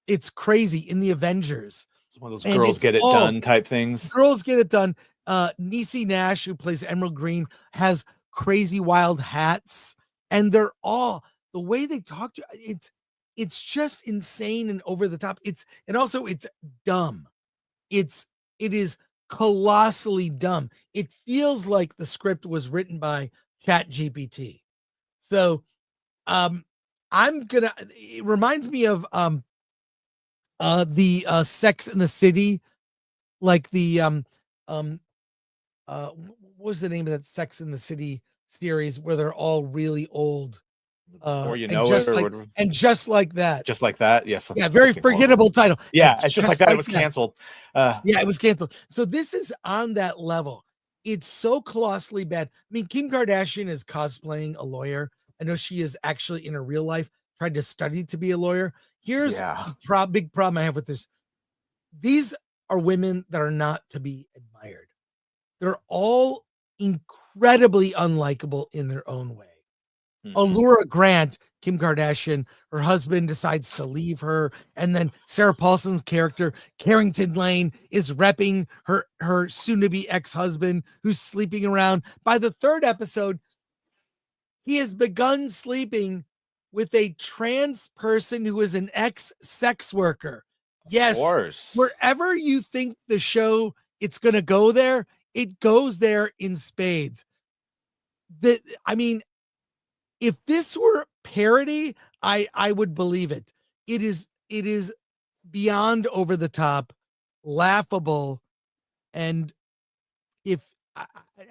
It's crazy in the Avengers. It's one of those girls get it done type things. Girls get it done. Niecy Nash, who plays Emerald Green, has crazy wild hats, and they're all, the way they talk to it's just insane and over the top. It's dumb. It is colossally dumb. It feels like the script was written by ChatGPT. So it reminds me of the Sex in the City, like the what was the name of that Sex in the City series where they're all really old, or just like that. Yes. Yeah, very forgettable title. Yeah, it's just like that. It was canceled. It was canceled. So this is on that level. It's so colossally bad. I mean, Kim Kardashian is cosplaying a lawyer. I know she is actually in her real life tried to study to be a lawyer. Here's the big problem I have with this. These are women that are not to be admired. They're all incredibly unlikable in their own way. Allura Grant, Kim Kardashian, her husband decides to leave her, and then Sarah Paulson's character, Carrington Lane, is repping her soon-to-be ex-husband who's sleeping around. By the third episode, he has begun sleeping with a trans person who is an ex-sex worker. Yes, wherever you think the show it's going to go there, it goes there in spades. If this were parody, I would believe it. It is beyond over the top, laughable, and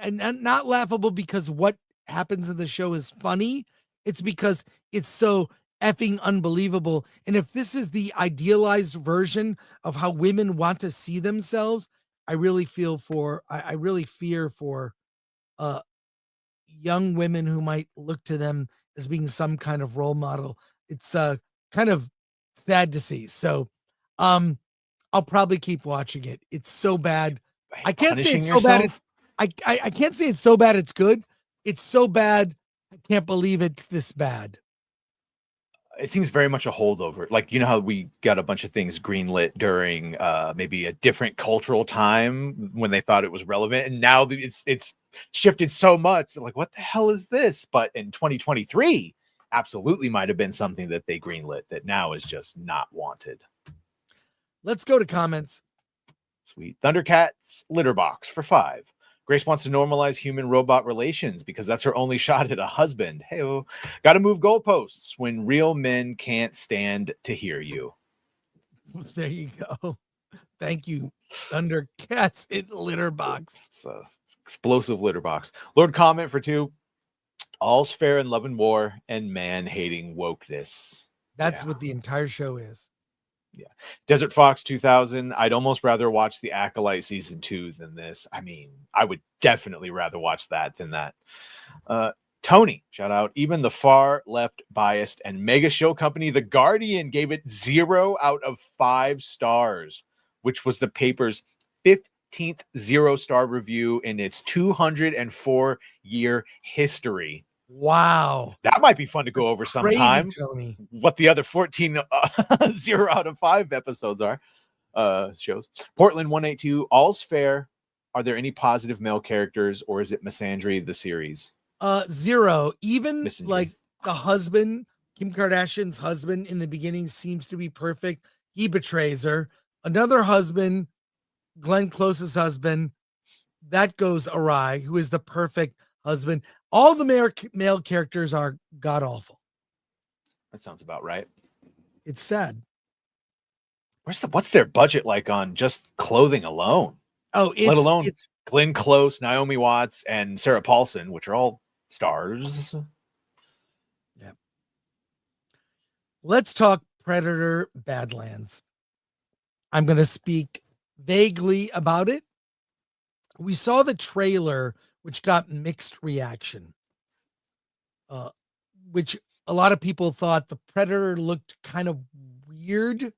not laughable because what happens in the show is funny. It's because it's so effing unbelievable. And if this is the idealized version of how women want to see themselves, I really fear for young women who might look to them as being some kind of role model. It's kind of sad to see. So I'll probably keep watching it. It's so bad. I can't say it's so bad. I can't say it's so bad it's good. It's so bad I can't believe it's this bad. It seems very much a holdover. Like, how we got a bunch of things greenlit during maybe a different cultural time when they thought it was relevant, and now it's shifted so much. Like, what the hell is this? But in 2023, absolutely might have been something that they greenlit that now is just not wanted. Let's go to comments. Sweet. Thundercats litter box for 5. Grace wants to normalize human-robot relations because that's her only shot at a husband. Hey-oh. Got to move goalposts when real men can't stand to hear you. There you go. Thank you, Thundercats in litter box. It's a explosive litter box. Lord comment for 2. All's fair in love and war and man-hating wokeness. That's what the entire show is. Yeah. Desert Fox 2000. I'd almost rather watch The Acolyte season 2 than this. I mean, I would definitely rather watch that than that. Tony, shout out. Even the far left biased and mega show company, The Guardian, gave it 0 out of 5 stars, which was the paper's 15th 0-star review in its 204-year history. Wow. That might be fun to go That's over crazy, sometime. Tony. What the other 14 0 out of 5 episodes are. Shows. Portland 182, all's fair. Are there any positive male characters, or is it misandry, the series? 0. Even Misandry. like the husband, Kim Kardashian's husband in the beginning seems to be perfect. He betrays her. Another husband, Glenn Close's husband, that goes awry, who is the perfect husband. All the male characters are god awful. That sounds about right. It's sad. What's their budget like on just clothing alone? Oh, let alone it's Glenn Close, Naomi Watts, and Sarah Paulson, which are all stars. Yeah. Let's talk Predator Badlands. I'm going to speak vaguely about it. We saw the trailer, which got mixed reaction, which a lot of people thought the Predator looked kind of weird.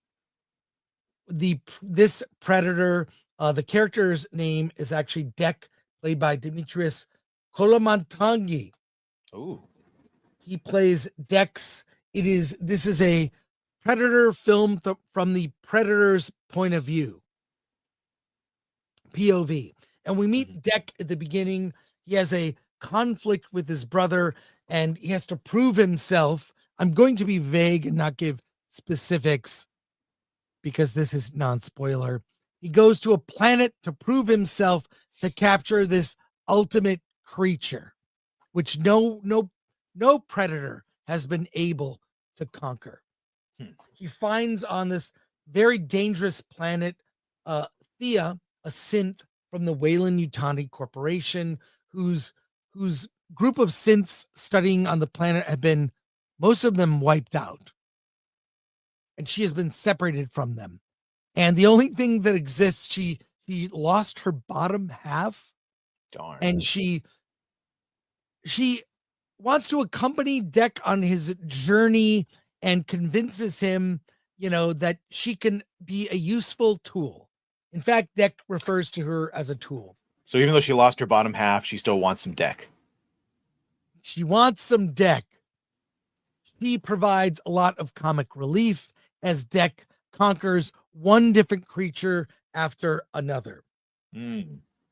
This Predator, the character's name is actually Dek, played by Dimitris Kolomantangi. Oh, he plays Dex. This is a Predator film from the Predator's point of view, POV. And we meet Dek at the beginning. He has a conflict with his brother, and he has to prove himself. I'm going to be vague and not give specifics because this is non-spoiler. He goes to a planet to prove himself, to capture this ultimate creature, which no predator has been able to conquer. He finds on this very dangerous planet Thea, a synth from the Weyland-Yutani Corporation, whose group of synths studying on the planet have been, most of them, wiped out. And she has been separated from them. And the only thing that exists, she lost her bottom half. darn. And she wants to accompany Dek on his journey and convinces him, that she can be a useful tool. In fact, Dek refers to her as a tool. So even though she lost her bottom half, she still wants some Dek. She wants some Dek. She provides a lot of comic relief as Dek conquers one different creature after another.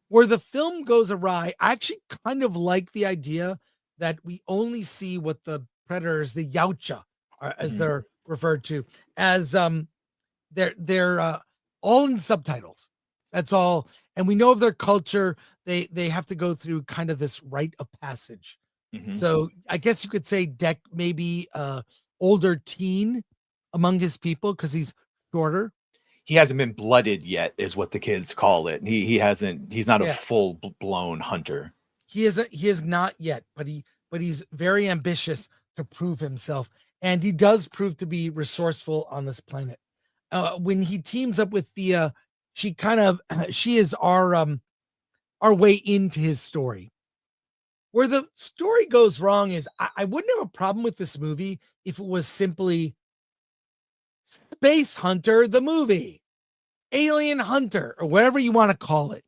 Where the film goes awry, I actually kind of like the idea that we only see what the predators, the Yautja, as they're referred to, as they're all in subtitles. That's all. And we know of their culture. They have to go through kind of this rite of passage. So I guess you could say Dek maybe older teen among his people because he's shorter. He hasn't been blooded yet, is what the kids call it. He's not a full blown hunter. He is not yet, but he's very ambitious to prove himself. And he does prove to be resourceful on this planet. When he teams up with Thea, she is our way into his story. Where the story goes wrong is I wouldn't have a problem with this movie if it was simply Space Hunter, the movie, Alien Hunter, or whatever you want to call it.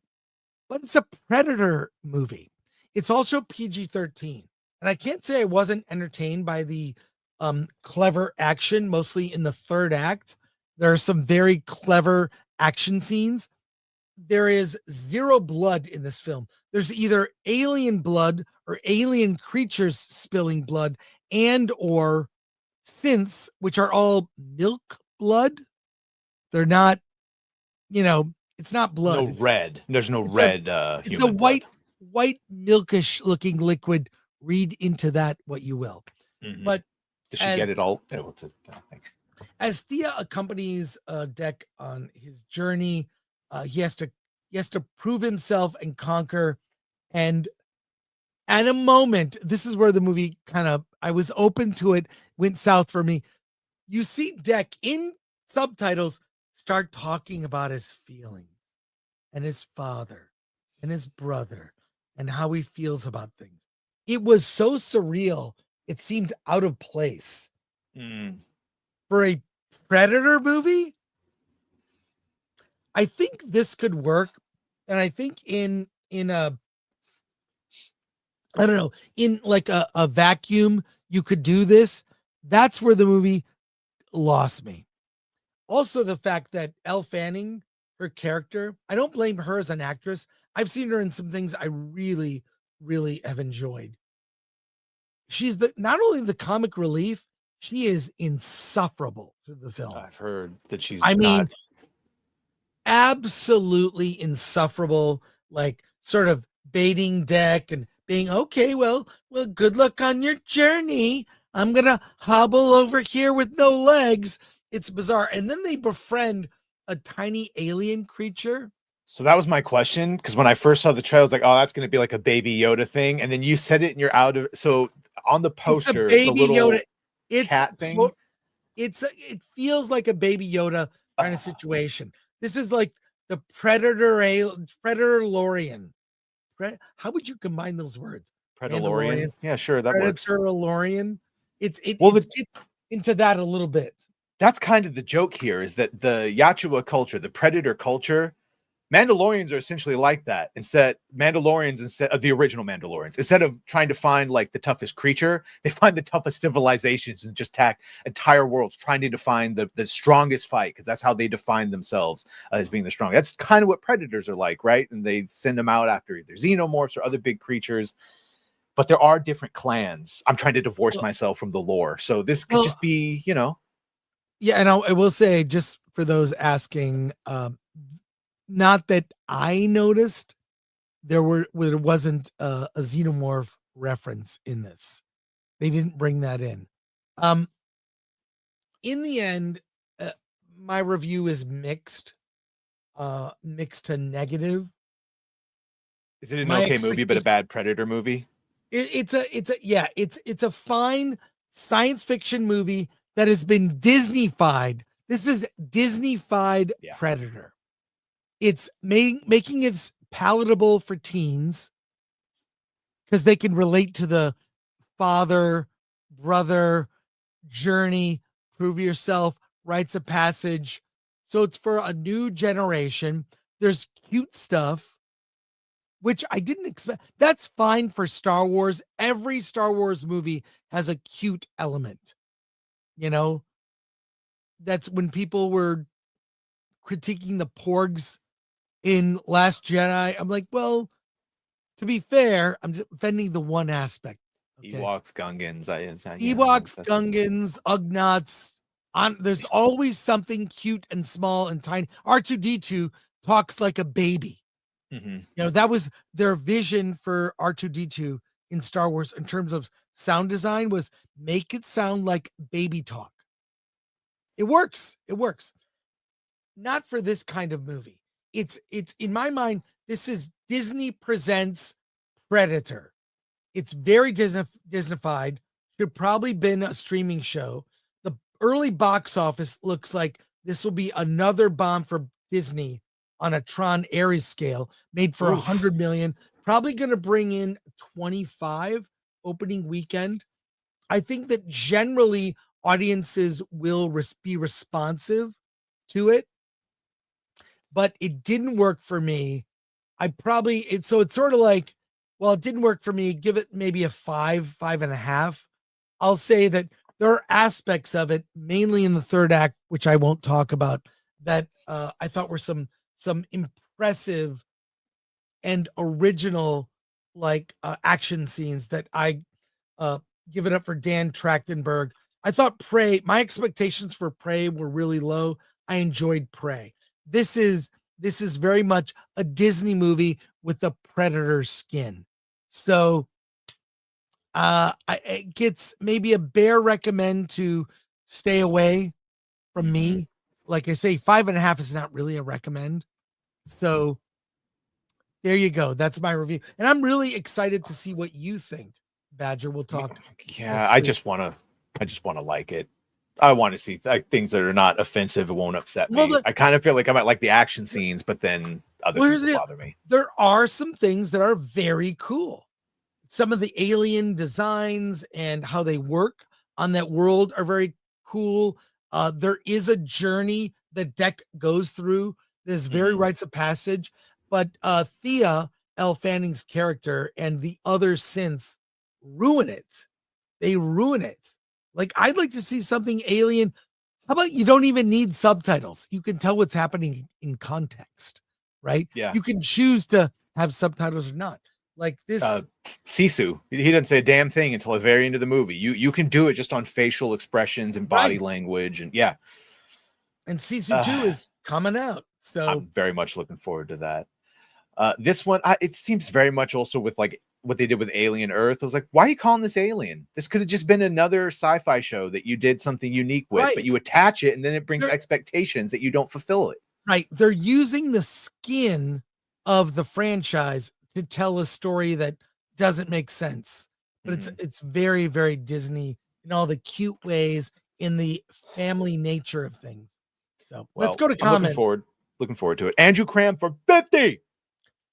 But it's a Predator movie. It's also PG-13. And I can't say I wasn't entertained by the clever action, mostly in the third act. There are some very clever action scenes. There is zero blood in this film. There's either alien blood or alien creatures spilling blood and or synths, which are all milk blood. They're not, it's not blood. No red. There's no red. It's a white milkish looking liquid. Read into that what you will. But does she get it all? As Thea accompanies Dek on his journey, he has to prove himself and conquer. And at a moment, this is where the movie I was open to it, went south for me. You see Dek in subtitles start talking about his feelings and his father and his brother and how he feels about things. It was so surreal. It seemed out of place for a Predator movie. I think this could work. And I think in a, I don't know, in like a vacuum, you could do this. That's where the movie lost me. Also, the fact that Elle Fanning, her character, I don't blame her as an actress. I've seen her in some things I really, really have enjoyed. She's not only the comic relief, she is insufferable through the film. I've heard that she's absolutely insufferable, like sort of baiting deck and being okay, well, good luck on your journey. I'm gonna hobble over here with no legs. It's bizarre. And then they befriend a tiny alien creature. So that was my question, because when I first saw the trailer, I was like, oh, that's going to be like a Baby Yoda thing. And then you said it and you're out of. So on the poster, it's a Baby the little Yoda cat thing. It feels like a Baby Yoda kind of situation. This is like the Predator-Lorian. How would you combine those words? Predator-Lorian? Yeah, sure. That works. Predator-Lorian. It's into that a little bit. That's kind of the joke here, is that the Yachiwa culture, the Predator culture, Mandalorians are essentially like that. Instead of the original Mandalorians, instead of trying to find like the toughest creature, they find the toughest civilizations and just attack entire worlds, trying to define the strongest fight, because that's how they define themselves as being the strong. That's kind of what predators are like, right? And they send them out after either xenomorphs or other big creatures. But there are different clans. I'm trying to divorce myself from the lore, so this could just be, Yeah, and I will say, just for those asking, not that I noticed, there wasn't a xenomorph reference in this. They didn't bring that in. In the end, my review is mixed to negative. Is it an okay movie, but a bad Predator movie? It's a fine science fiction movie that has been Disney-fied. This is Disney-fied Predator. It's making it palatable for teens because they can relate to the father-brother journey, prove yourself, rites of passage. So it's for a new generation. There's cute stuff, which I didn't expect. That's fine for Star Wars. Every Star Wars movie has a cute element. That's when people were critiquing the porgs in Last Jedi. I'm like, well, to be fair, I'm just defending the one aspect. Okay? Ewoks, Gungans, Gungans, Ugnaughts. There's always something cute and small and tiny. R2-D2 talks like a baby. Mm-hmm. That was their vision for R2-D2 in Star Wars in terms of sound design, was make it sound like baby talk. It works. Not for this kind of movie. It's in my mind, this is Disney presents Predator. It's very Disney-fied. Should probably been a streaming show. The early box office looks like this will be another bomb for Disney on a Tron Ares scale, made for 100 million. Probably going to bring in 25 opening weekend. I think that generally audiences will be responsive to it. But it didn't work for me. It's sort of like, well, it didn't work for me. Give it maybe a 5.5. I'll say that there are aspects of it, mainly in the third act, which I won't talk about, that I thought were some impressive and original action scenes that I give it up for Dan Trachtenberg. I thought my expectations for Prey were really low. I enjoyed Prey. This is very much a Disney movie with a Predator skin. So it gets maybe a bare recommend to stay away from me. Like I say, 5.5 is not really a recommend. So there you go. That's my review. And I'm really excited to see what you think, Badger. We'll talk. Yeah, I just want to like it. I want to see things that are not offensive and won't upset me. Well, I kind of feel like I might like the action scenes, but then other things will bother me. There are some things that are very cool. Some of the alien designs and how they work on that world are very cool. There is a journey that Deck goes through. There's very rites of passage, but Thea, Elle Fanning's character, and the other synths ruin it. They ruin it. Like, I'd like to see something alien. How about you don't even need subtitles? You can tell what's happening in context, right? Yeah. You can choose to have subtitles or not. Like this. Sisu, he doesn't say a damn thing until the very end of the movie. You can do it just on facial expressions and body language, and yeah. And Sisu 2 is coming out, so I'm very much looking forward to that. This one, it seems very much also with like what they did with Alien Earth. I was like, why are you calling this Alien? This could have just been another sci-fi show that you did something unique with, but you attach it and then it brings expectations that you don't fulfill it. Right. They're using the skin of the franchise to tell a story that doesn't make sense. But it's very, very Disney in all the cute ways, in the family nature of things. So let's go to comments. Looking forward to it. Andrew Cram for 50.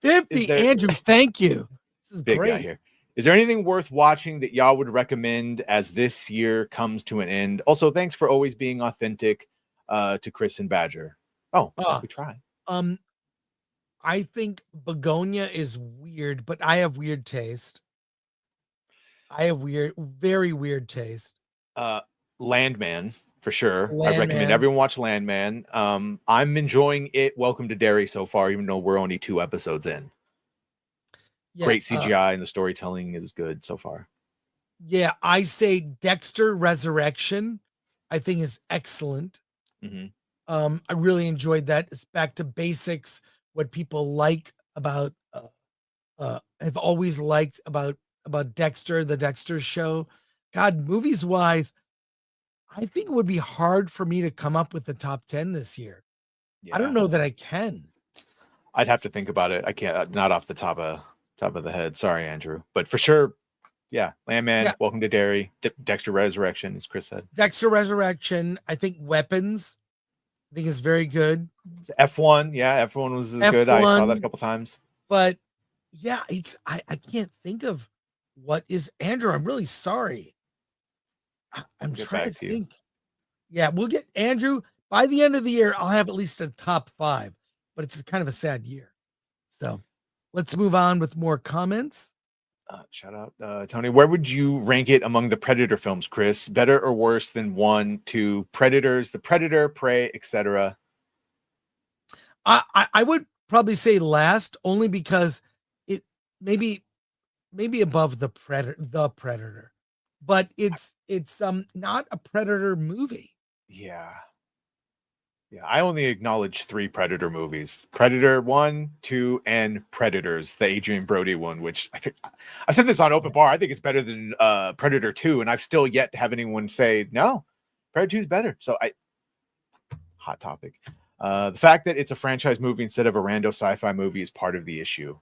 Andrew, thank you. This is big great. Guy here. Is there anything worth watching that y'all would recommend as this year comes to an end? Also, thanks for always being authentic to Chris and Badger. We try. I think Begonia is weird, but I have weird taste. Very weird taste. Landman, for sure. I recommend everyone watch Landman. I'm enjoying it. Welcome to Derry so far, even though we're only 2 episodes in. Yeah, great CGI and the storytelling is good so far. Yeah, I say Dexter Resurrection, I think is excellent. I really enjoyed that. It's back to basics, what people like about have always liked about Dexter, the Dexter show. God, movies wise, I think it would be hard for me to come up with the top 10 this year. Yeah. I don't know that I can. I'd have to think about it. I can't, not off the top of the head. Sorry, Andrew, but for sure. Yeah. Landman, Welcome to Derry, Dexter Resurrection, as Chris said. Dexter Resurrection. I think Weapons, I think is very good. F1. Yeah. F1 was good. I saw that a couple times, but yeah, I can't think of what is. Andrew, I'm really sorry. I'm trying to think. Yeah, we'll get Andrew by the end of the year. I'll have at least a top 5, but it's kind of a sad year. So let's move on with more comments. Shout out, Tony. Where would you rank it among the Predator films, Chris? Better or worse than 1, 2 Predators, The Predator, Prey, etc.? I would probably say last, only because it maybe above the Predator. But it's not a Predator movie. Yeah. I only acknowledge 3 Predator movies: Predator 1, 2, and Predators, the Adrian Brody one. Which I think I said this on Open Bar. I think it's better than Predator 2, and I've still yet to have anyone say no. Predator 2 is better. So hot topic. The fact that it's a franchise movie instead of a rando sci-fi movie is part of the issue.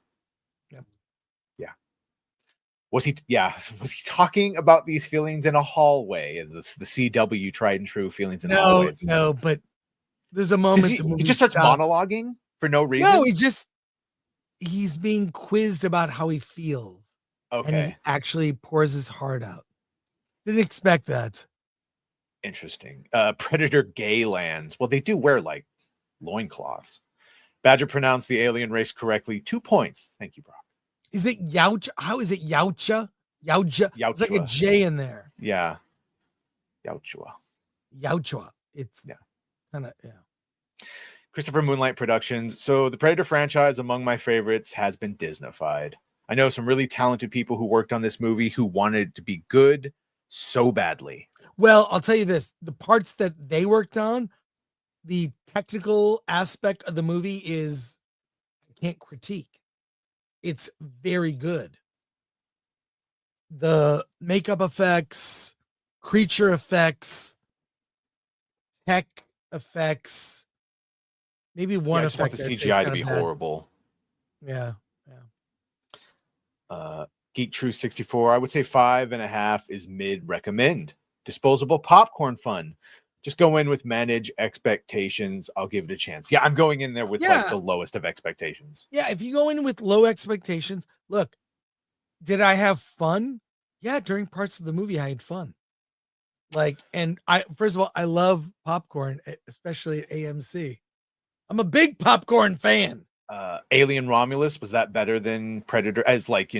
Was he talking about these feelings in a hallway? The CW tried and true feelings in hallways. No, but there's a moment he just starts monologuing for no reason. No, he's being quizzed about how he feels. Okay. And he actually pours his heart out. Didn't expect that. Interesting. Predator gay lands. Well, they do wear like loincloths. Badger pronounced the alien race correctly. 2 points. Thank you, Brock. Is it Yaucha? How is it Yaucha? Yaucha. It's like a J in there. Yeah. Yaucha. It's kind of Christopher Moonlight Productions. So the Predator franchise, among my favorites, has been Disneyfied. I know some really talented people who worked on this movie who wanted it to be good so badly. Well, I'll tell you this. The parts that they worked on, the technical aspect of the movie is, I can't critique. It's very good. The makeup effects, creature effects, tech effects, maybe one effect. I just want the CGI to be horrible. Yeah. Geek True 64. I would say 5.5 is mid recommend. disposable popcorn fun. Just go in with manage expectations. I'll give it a chance. Yeah, I'm going in there with like the lowest of expectations. Yeah, if you go in with low expectations, look, did I have fun? Yeah, during parts of the movie, I had fun. Like, and first of all, I love popcorn, especially at AMC. I'm a big popcorn fan. Alien Romulus, was that better than Predator as like,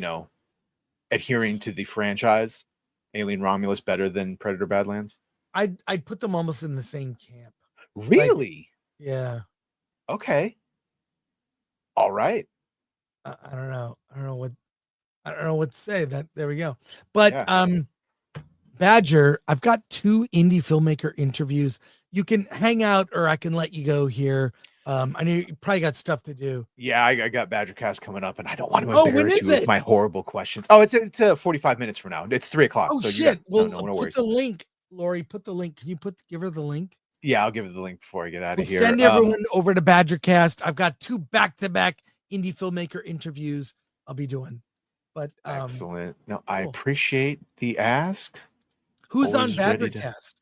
adhering to the franchise? Alien Romulus better than Predator Badlands? I'd put them almost in the same camp. Really? Like, yeah. Okay. All right. I don't know. I don't know what to say. That there we go. But Badger, I've got 2 indie filmmaker interviews. You can hang out, or I can let you go here. I know you probably got stuff to do. Yeah, I got Badgercast coming up, and I don't want to embarrass you with my horrible questions. Oh, it's 45 minutes from now. It's 3:00. Oh, so shit. No Put worries. the link, Lori. Put the link. Can you give her the link? Yeah, I'll give her the link before I get out of here. Send everyone over to Badgercast. I've got 2 back-to-back indie filmmaker interviews I'll be doing. But excellent. No, I appreciate the ask. Who's on Badgercast?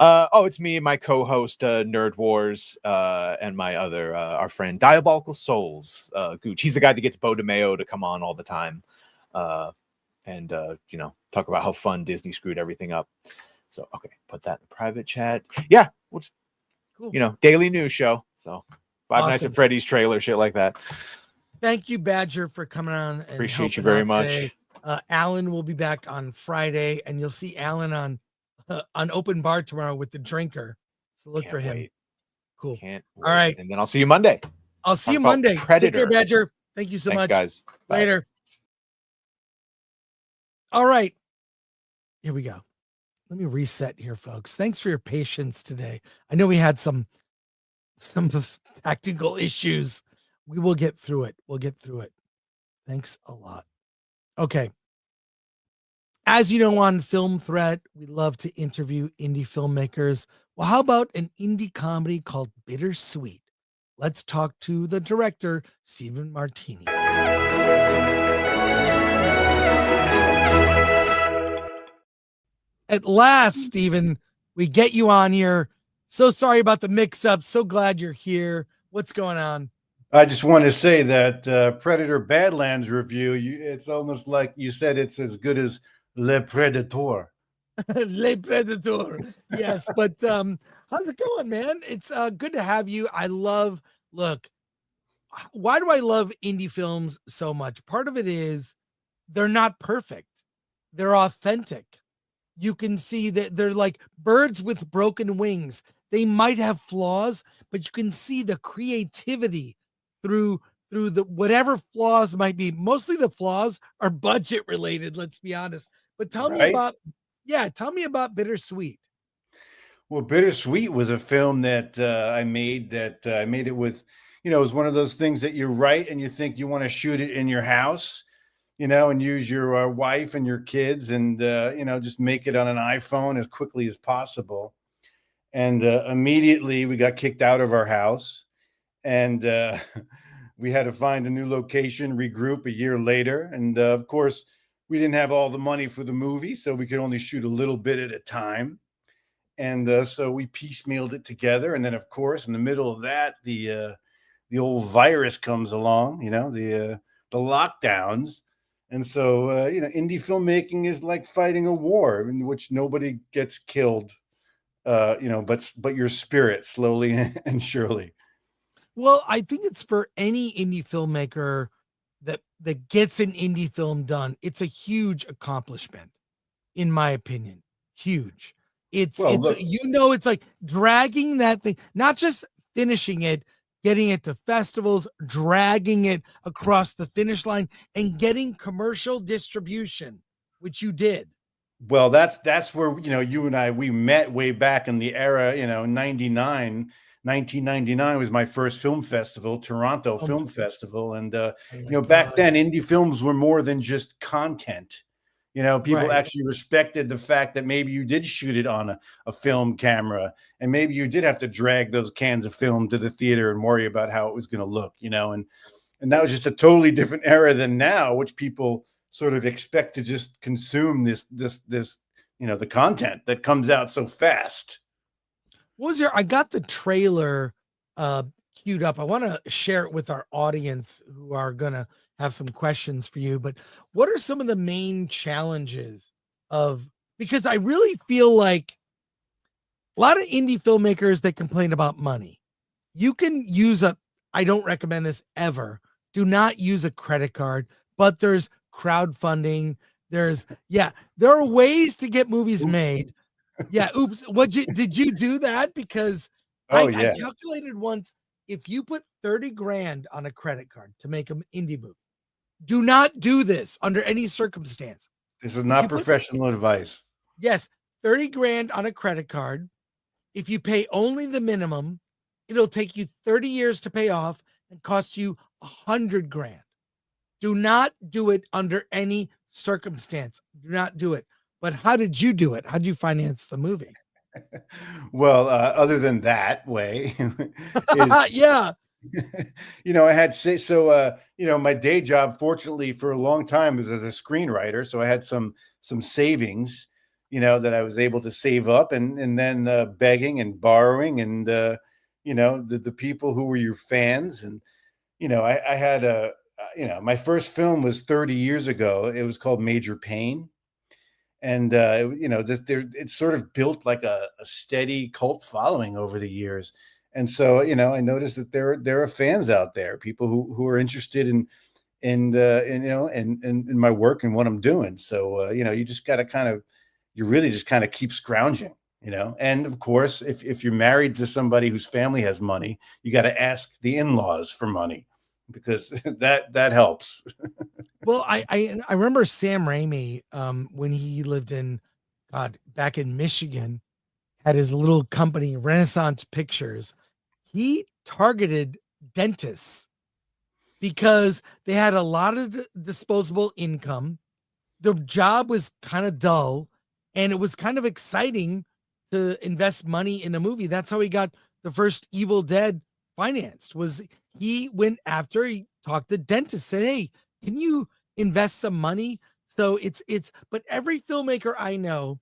It's me and my co-host Nerd Wars, and my other our friend Diabolical Souls, Gooch. He's the guy that gets Bo DeMeo to come on all the time, and talk about how fun Disney screwed everything up. So okay, put that in the private chat. Yeah, cool. Daily news show. So Five Nights at Freddy's trailer, shit like that. Thank you, Badger, for coming on. And appreciate you very much. Today. Alan will be back on Friday, and you'll see Alan on Open Bar tomorrow with the drinker. So look for him. Cool. Can't wait. All right. And then I'll see you Monday. I'll see you Monday. Predator. Take care, Badger. Thank you so Thanks, much. Guys. Bye. Later. All right. Here we go. Let me reset here, folks. Thanks for your patience today. I know we had some tactical issues. We will get through it. We'll get through it. Thanks a lot. Okay. As you know, on Film Threat, we love to interview indie filmmakers. Well, how about an indie comedy called BitterSweet? Let's talk to the director, Stephen Martini. At last, Stephen, we get you on here. So sorry about the mix-up. So glad you're here. What's going on? I just want to say that Predator Badlands review, it's almost like you said it's as good as Le Predator. Le Predator. Yes, but how's it going, man? It's good to have you. Look, why do I love indie films so much? Part of it is they're not perfect. They're authentic. You can see that they're like birds with broken wings. They might have flaws, but you can see the creativity through the whatever flaws might be. Mostly the flaws are budget related, let's be honest. But tell me about BitterSweet. Well, BitterSweet was a film that I made it with, it was one of those things that you write and you think you want to shoot it in your house, and use your wife and your kids and, just make it on an iPhone as quickly as possible. And immediately we got kicked out of our house and we had to find a new location, regroup a year later. And of course, we didn't have all the money for the movie, so we could only shoot a little bit at a time. And so we piecemealed it together. And then, of course, in the middle of that, the old virus comes along, the lockdowns. And so, indie filmmaking is like fighting a war in which nobody gets killed, but your spirit slowly and surely. Well, I think it's for any indie filmmaker that gets an indie film done. It's a huge accomplishment, in my opinion. Huge. It's like dragging that thing, not just finishing it, getting it to festivals, dragging it across the finish line, and getting commercial distribution, which you did. Well, that's where, you and I, we met way back in the era, 1999 was my first film festival, Toronto Film Festival. And, back then indie films were more than just content. People actually respected the fact that maybe you did shoot it on a film camera and maybe you did have to drag those cans of film to the theater and worry about how it was going to look, and that was just a totally different era than now, which people sort of expect to just consume this the content that comes out so fast. I got the trailer queued up. I want to share it with our audience who are going to have some questions for you, but what are some of the main challenges because I really feel like a lot of indie filmmakers, they complain about money. You can use I don't recommend this ever. Do not use a credit card, but there's crowdfunding. There are ways to get movies made. Yeah. Oops. Did you do that? Because I calculated once, if you put 30 grand on a credit card to make an indie movie, do not do this under any circumstance. This is not professional advice. Yes. 30 grand on a credit card. If you pay only the minimum, it'll take you 30 years to pay off and cost you 100 grand. Do not do it under any circumstance. Do not do it. But how did you do it? How did you finance the movie? Well, other than that way, yeah. I had my day job, fortunately, for a long time was as a screenwriter. So I had some savings, that I was able to save up, and then begging and borrowing, and the people who were your fans, and I had my first film was 30 years ago. It was called Major Pain. And, it's sort of built like a steady cult following over the years. And so, I noticed that there are fans out there, people who are interested in my work and what I'm doing. So, you just got to you really just kind of keep scrounging, and of course, if you're married to somebody whose family has money, you got to ask the in-laws for money, because that helps. Well, I remember Sam Raimi, when he lived back in Michigan, had his little company, Renaissance Pictures. He targeted dentists because they had a lot of disposable income. The job was kind of dull, and it was kind of exciting to invest money in a movie. That's how he got the first Evil Dead financed. He talked to dentists, said, "Hey, can you invest some money?" So but every filmmaker I know,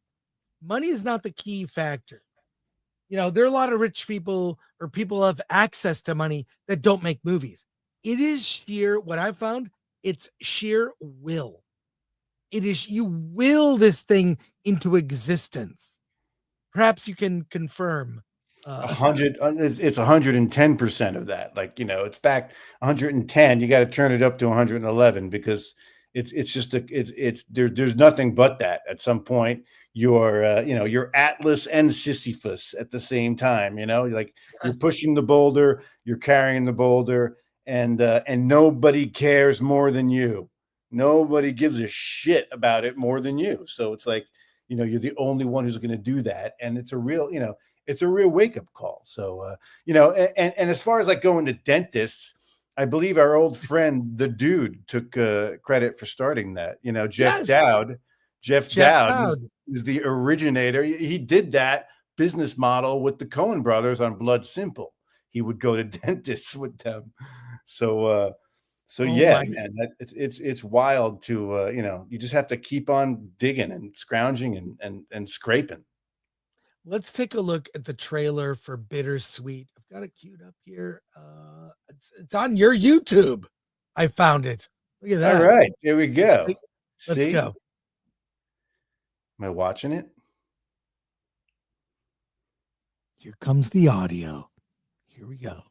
money is not the key factor. There are a lot of rich people or people who have access to money that don't make movies. It is what I've found, it's sheer will. It is, you will this thing into existence. Perhaps you can confirm. 100, it's 110% of that. It's back 110. You got to turn it up to 111, because there's nothing but that. At some point, you're Atlas and Sisyphus at the same time. You're pushing the boulder, you're carrying the boulder, and nobody cares more than you. Nobody gives a shit about it more than you. So it's like, you're the only one who's going to do that, and it's a real wake-up call. So, and as far as going to dentists, I believe our old friend, the Dude, took credit for starting that. Jeff Dowd. Jeff Dowd is the originator. He did that business model with the Coen brothers on Blood Simple. He would go to dentists with them. So, man, it's wild to, you just have to keep on digging and scrounging and scraping. Let's take a look at the trailer for BitterSweet. I've got it queued up here. It's on your YouTube. I found it. Look at that. All right, here we go. Let's go. Am I watching it? Here comes the audio. Here we go.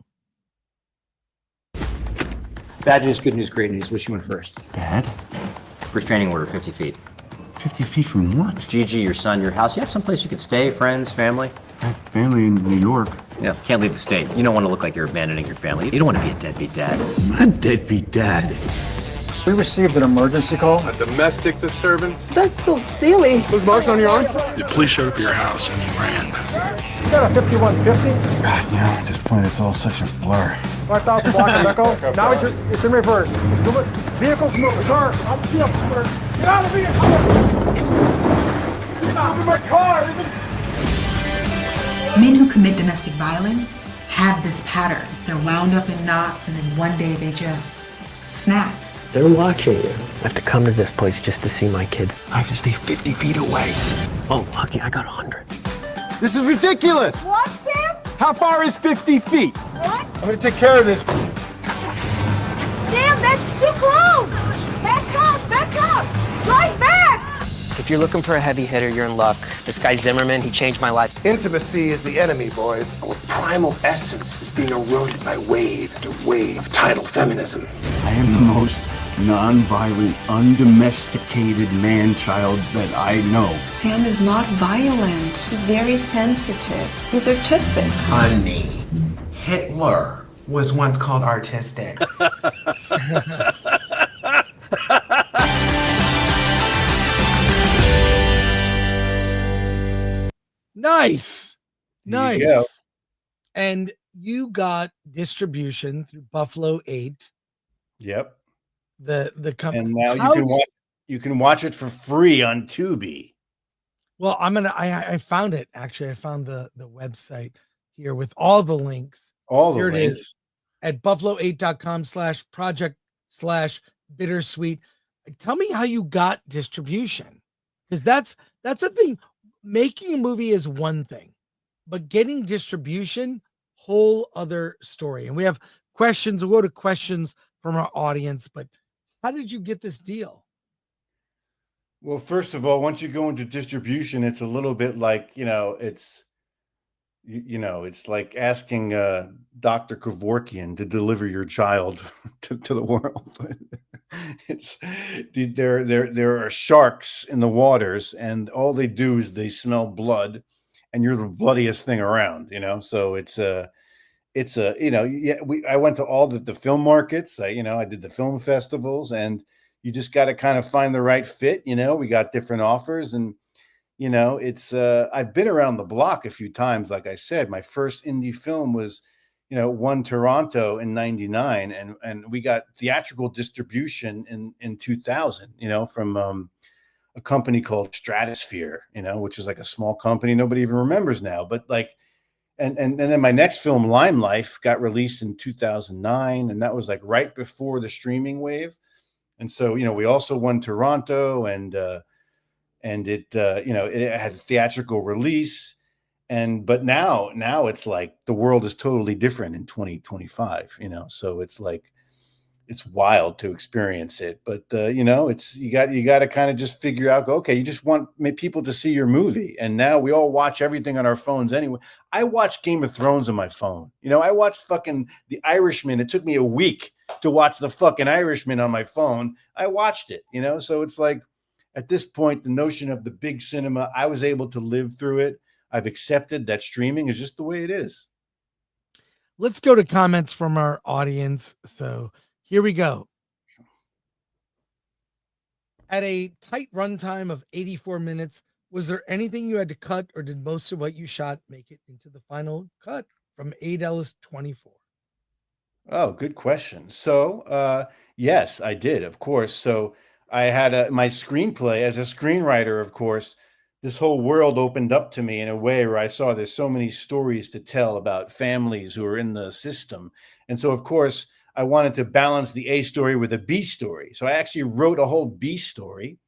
Bad news, good news, great news. Which you went first? Bad? Restraining order, 50 feet. 50 feet from what? Gigi, your son, your house. You have someplace you could stay, friends, family? I have family in New York. Yeah, can't leave the state. You don't want to look like you're abandoning your family. You don't want to be a deadbeat dad. I'm a deadbeat dad. We received an emergency call. A domestic disturbance? That's so silly. Those marks on your arm? The police showed up at your house and you ran. You got a 5150? God, yeah, at this point, it's all such a blur. 5,000 block of Echo. Now it's in reverse. Vehicle's moving. Sir, I'm still. Get out of the vehicle! Get out of my car! Men who commit domestic violence have this pattern. They're wound up in knots, and then one day they just snap. They're watching you. I have to come to this place just to see my kids. I have to stay 50 feet away. Oh, lucky I got 100. This is ridiculous. What, Sam? How far is 50 feet? What? I'm gonna take care of this. Sam, that's too close! Back up! Back up! Drive back! If you're looking for a heavy hitter, you're in luck. This guy Zimmerman, he changed my life. Intimacy is the enemy, boys. Our primal essence is being eroded by wave after wave of tidal feminism. I am the most non-violent, undomesticated man-child that I know. Sam is not violent. He's very sensitive. He's artistic. Honey, Hitler was once called artistic. Nice. There you go. Nice. And you got distribution through Buffalo 8. Yep. The company. And now you can watch it for free on Tubi. Well, I found it actually. I found the website here with all the links. All the here links. it is at buffalo8.com/project/bittersweet. Tell me how you got distribution, because that's the thing. Making a movie is one thing, but getting distribution, whole other story. And we have questions. We'll go to questions from our audience, but how did you get this deal? Well, first of all, once you go into distribution, it's a little bit like, it's like asking Dr. Kevorkian to deliver your child to the world. There are sharks in the waters, and all they do is they smell blood, and you're the bloodiest thing around, So I went to all the film markets. I did the film festivals, and you just got to kind of find the right fit. We got different offers, and I've been around the block a few times. Like I said, my first indie film was, won Toronto in '99, and we got theatrical distribution in 2000, from a company called Stratosphere, which is like a small company nobody even remembers now. But like, and then my next film, Lime Life, got released in 2009, and that was like right before the streaming wave. And so, we also won Toronto, and it had a theatrical release. But now it's like the world is totally different in 2025, so it's like, it's wild to experience it. But, it's, you got to kind of just figure out, okay, you just want people to see your movie. And now we all watch everything on our phones anyway. I watched Game of Thrones on my phone. I watched fucking The Irishman. It took me a week to watch the fucking Irishman on my phone. I watched it, so it's like, at this point, the notion of the big cinema, I was able to live through it. I've accepted that streaming is just the way it is. Let's go to comments from our audience. So here we go. At a tight runtime of 84 minutes, was there anything you had to cut, or did most of what you shot make it into the final cut? From Ellis 24. Oh, good question. So, yes, I did, of course. So I had my screenplay as a screenwriter, of course. This whole world opened up to me in a way where I saw there's so many stories to tell about families who are in the system. And so, of course, I wanted to balance the A story with a B story. So I actually wrote a whole B story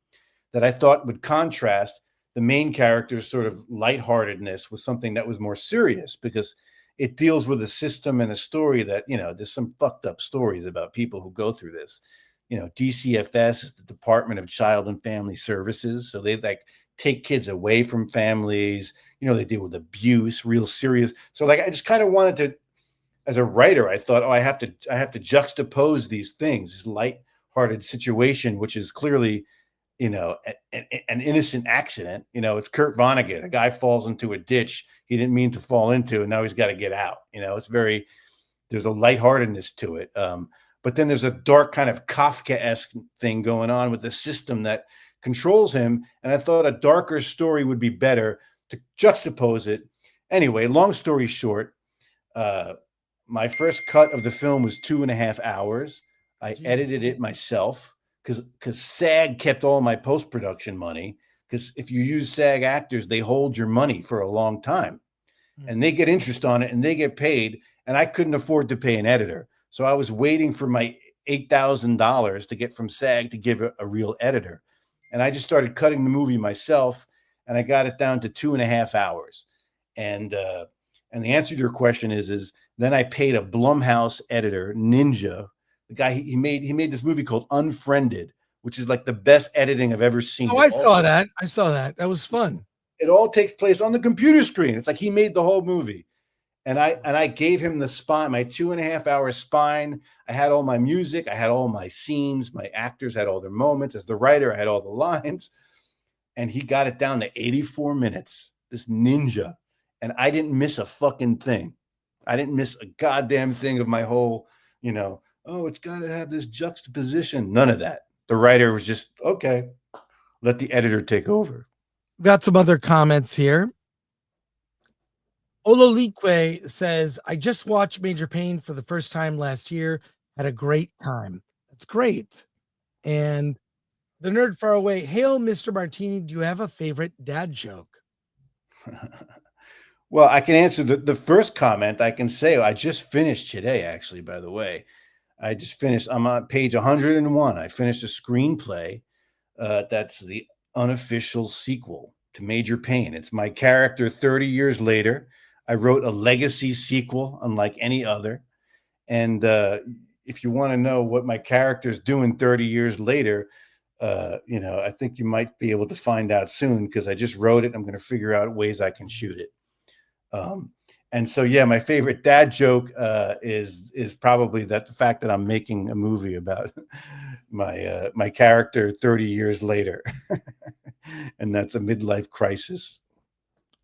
that I thought would contrast the main character's sort of lightheartedness with something that was more serious, because it deals with a system and a story that, there's some fucked up stories about people who go through this. DCFS is the Department of Child and Family Services. So they take kids away from families, they deal with abuse, real serious. So I just kind of wanted to, as a writer, I thought, I have to juxtapose these things, this lighthearted situation, which is clearly, an innocent accident. It's Kurt Vonnegut. A guy falls into a ditch he didn't mean to fall into, and now he's got to get out. There's a lightheartedness to it. But then there's a dark kind of Kafka-esque thing going on with the system that controls him. And I thought a darker story would be better to juxtapose it. Anyway, long story short, my first cut of the film was 2.5 hours. I edited it myself because SAG kept all my post-production money. Because if you use SAG actors, they hold your money for a long time. And they get interest on it, and they get paid. And I couldn't afford to pay an editor. So I was waiting for my $8,000 to get from SAG to give a real editor. And I just started cutting the movie myself, and I got it down to 2.5 hours. And the answer to your question is then I paid a Blumhouse editor, Ninja, the guy he made this movie called Unfriended, which is like the best editing I've ever seen. Oh, I saw that. That was fun. It all takes place on the computer screen. It's like he made the whole movie. And I gave him the spine, my 2.5 hour spine. I had all my music. I had all my scenes. My actors had all their moments. As the writer, I had all the lines. And he got it down to 84 minutes, this ninja. And I didn't miss a fucking thing. I didn't miss a goddamn thing of my whole, it's got to have this juxtaposition. None of that. The writer was just, okay, let the editor take over. Got some other comments here. Ololique says, I just watched Major Payne for the first time last year. Had a great time. That's great. And the nerd far away, hail, Mr. Martini. Do you have a favorite dad joke? Well, I can answer the first comment. I can say I just finished today, actually, by the way. I just finished. I'm on page 101. I finished a screenplay. That's the unofficial sequel to Major Payne. It's my character 30 years later. I wrote a legacy sequel unlike any other. And if you want to know what my character's doing 30 years later, I think you might be able to find out soon because I just wrote it. I'm going to figure out ways I can shoot it. And so, yeah, my favorite dad joke is probably the fact that I'm making a movie about my character 30 years later. And that's a midlife crisis.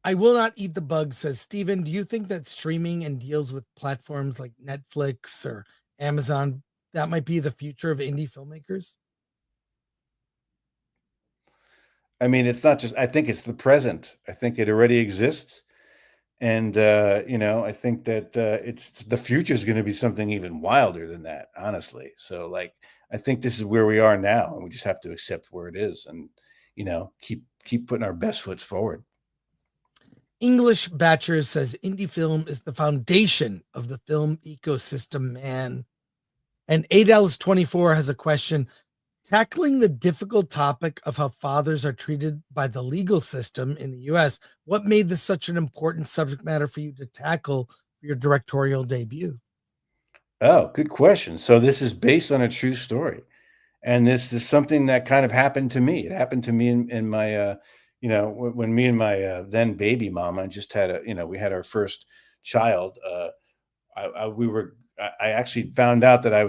I will not eat the bug, says Steven. Do you think that streaming and deals with platforms like Netflix or Amazon, that might be the future of indie filmmakers? I mean, it's not just, I think it's the present. I think it already exists. And, I think that it's the future is going to be something even wilder than that, honestly. So, I think this is where we are now, and we just have to accept where it is and, keep putting our best foot forward. English Batcher says indie film is the foundation of the film ecosystem, man. And Adels24 has a question. Tackling the difficult topic of how fathers are treated by the legal system in the U.S., what made this such an important subject matter for you to tackle for your directorial debut? Oh, good question. So this is based on a true story. And this is something that kind of happened to me. It happened to me in my, when me and my then baby mama just had we had our first child. I actually found out that I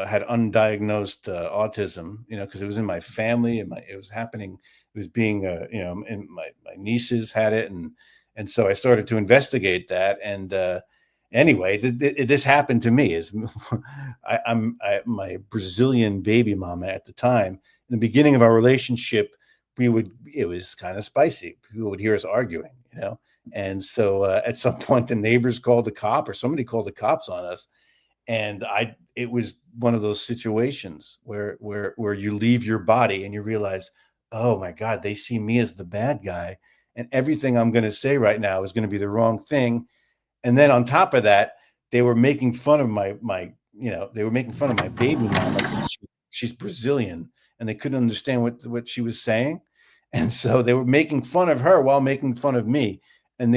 had undiagnosed autism, because it was in my family and it was happening. It was being, and my nieces had it. And so I started to investigate that. And anyway, this happened to me. My Brazilian baby mama at the time, in the beginning of our relationship, it was kind of spicy. People would hear us arguing, And so at some point, the neighbors called the cop, or somebody called the cops on us. And it was one of those situations where you leave your body and you realize, oh my God, they see me as the bad guy, and everything I'm going to say right now is going to be the wrong thing. And then on top of that, they were making fun of my baby mama. She's Brazilian, and they couldn't understand what she was saying. And so they were making fun of her while making fun of me. And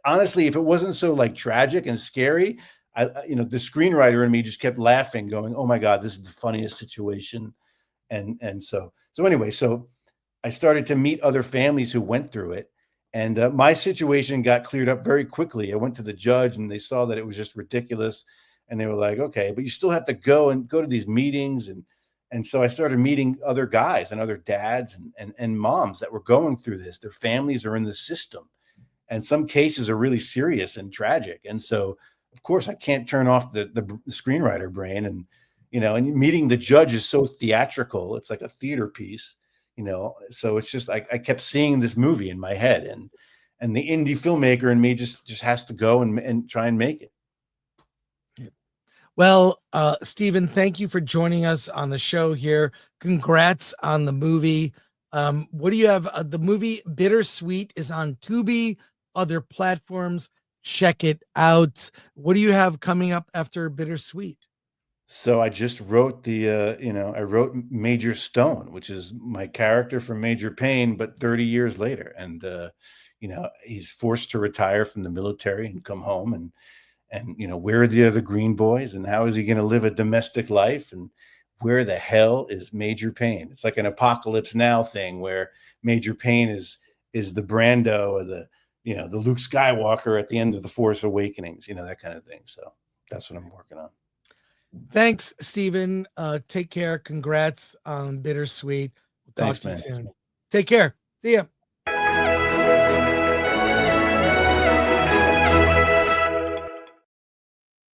honestly, if it wasn't so tragic and scary, the screenwriter in me just kept laughing, going, oh my God, this is the funniest situation. And so anyway, so I started to meet other families who went through it. And my situation got cleared up very quickly. I went to the judge and they saw that it was just ridiculous. And they were like, okay, but you still have to go to these meetings. And so I started meeting other guys and other dads and moms that were going through this. Their families are in the system. And some cases are really serious and tragic. And so, of course, I can't turn off the screenwriter brain. And, and meeting the judge is so theatrical. It's like a theater piece, So it's just, I kept seeing this movie in my head. And the indie filmmaker in me just has to go and try and make it. Well, Stephen, thank you for joining us on the show here. Congrats on the movie. What do you have? The movie BitterSweet is on Tubi, other platforms. check it out. What do you have coming up after BitterSweet? So I just wrote I wrote Major Stone, which is my character from Major Payne, but 30 years later. And, he's forced to retire from the military and come home and where are the other green boys and how is he going to live a domestic life? And where the hell is Major Payne? It's like an Apocalypse Now thing where Major Payne is the Brando or the Luke Skywalker at the end of The Force Awakenings, that kind of thing. So that's what I'm working on. Thanks, Steven. Take care. Congrats on BitterSweet. We'll talk to you soon. Take care. See ya.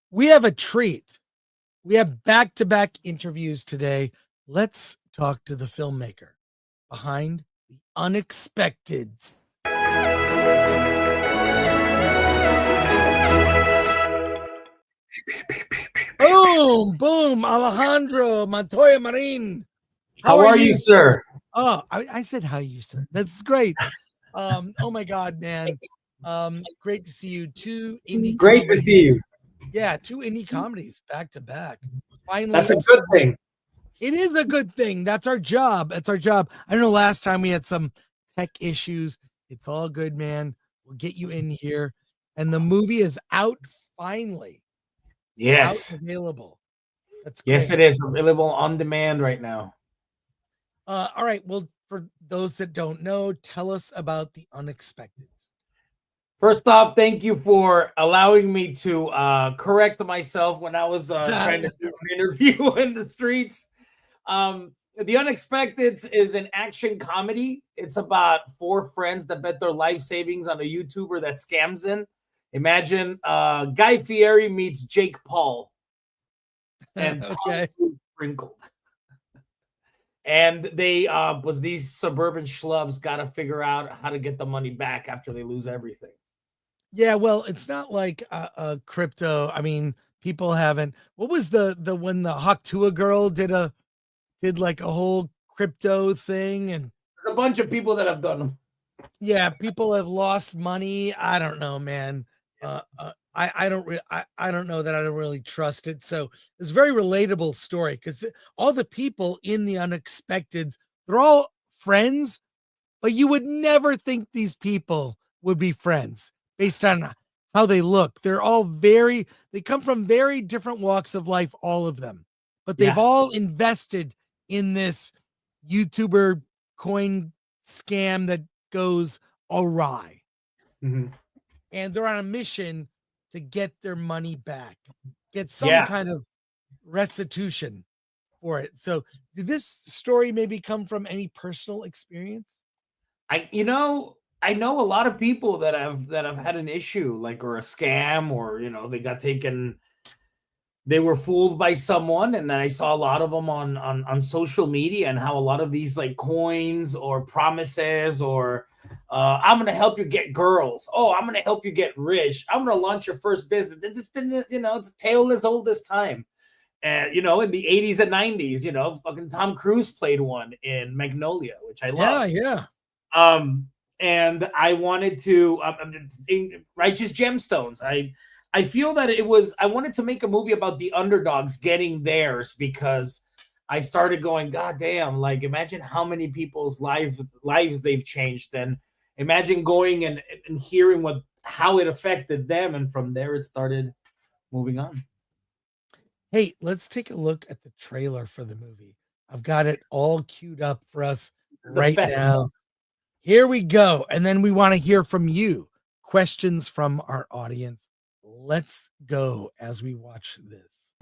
We have a treat. We have back-to-back interviews today. Let's talk to the filmmaker behind The Unexpected. Boom, Alejandro, Montoya, Marin. How are you, sir? Oh, I said how you, sir. That's great. Oh my God, man. Great to see you. Two indie. Great to see you. Yeah, two indie comedies back to back. Finally, that's a good thing. It is a good thing. That's our job. That's our job. I know last time we had some tech issues. It's all good, man. We'll get you in here. And the movie is out finally. Yes. Out available. That's great. Yes, it is available on demand right now. All right. Well, for those that don't know, tell us about The Unexpected. First off, thank you for allowing me to correct myself when I was trying to do an interview in the streets. The Unexpected is an action comedy. It's about four friends that bet their life savings on a YouTuber that scams them. Imagine Guy Fieri meets Jake Paul. And okay. Sprinkled. And they these suburban schlubs got to figure out how to get the money back after they lose everything. Yeah, well, it's not like a crypto. I mean, people haven't. What was the when the Haktua girl did like a whole crypto thing, and there's a bunch of people that have done them. Yeah, people have lost money. I don't know, man. I don't know that I don't really trust it. So it's a very relatable story because all the people in The Unexpected, they're all friends, but you would never think these people would be friends based on how they look. They're all they come from very different walks of life, all of them, but they've all invested in this YouTuber coin scam that goes awry. Mm-hmm. And they're on a mission to get their money back, get some kind of restitution for it. So did this story maybe come from any personal experience? I know a lot of people that have had an issue, like, or a scam, or, they got taken, they were fooled by someone. And then I saw a lot of them on social media, and how a lot of these like coins or promises or I'm going to help you get girls. Oh, I'm going to help you get rich. I'm going to launch your first business. It's been, it's a tale as old as time. And, in the 80s and 90s, fucking Tom Cruise played one in Magnolia, which I love. Yeah. And I wanted to, Righteous Gemstones. I feel that I wanted to make a movie about the underdogs getting theirs, because I started going, God damn, like, imagine how many people's lives they've changed. And imagine going and hearing how it affected them. And from there, it started moving on. Hey, let's take a look at the trailer for the movie. I've got it all queued up for us right now. Here we go. And then we want to hear from you. Questions from our audience. Let's go as we watch this.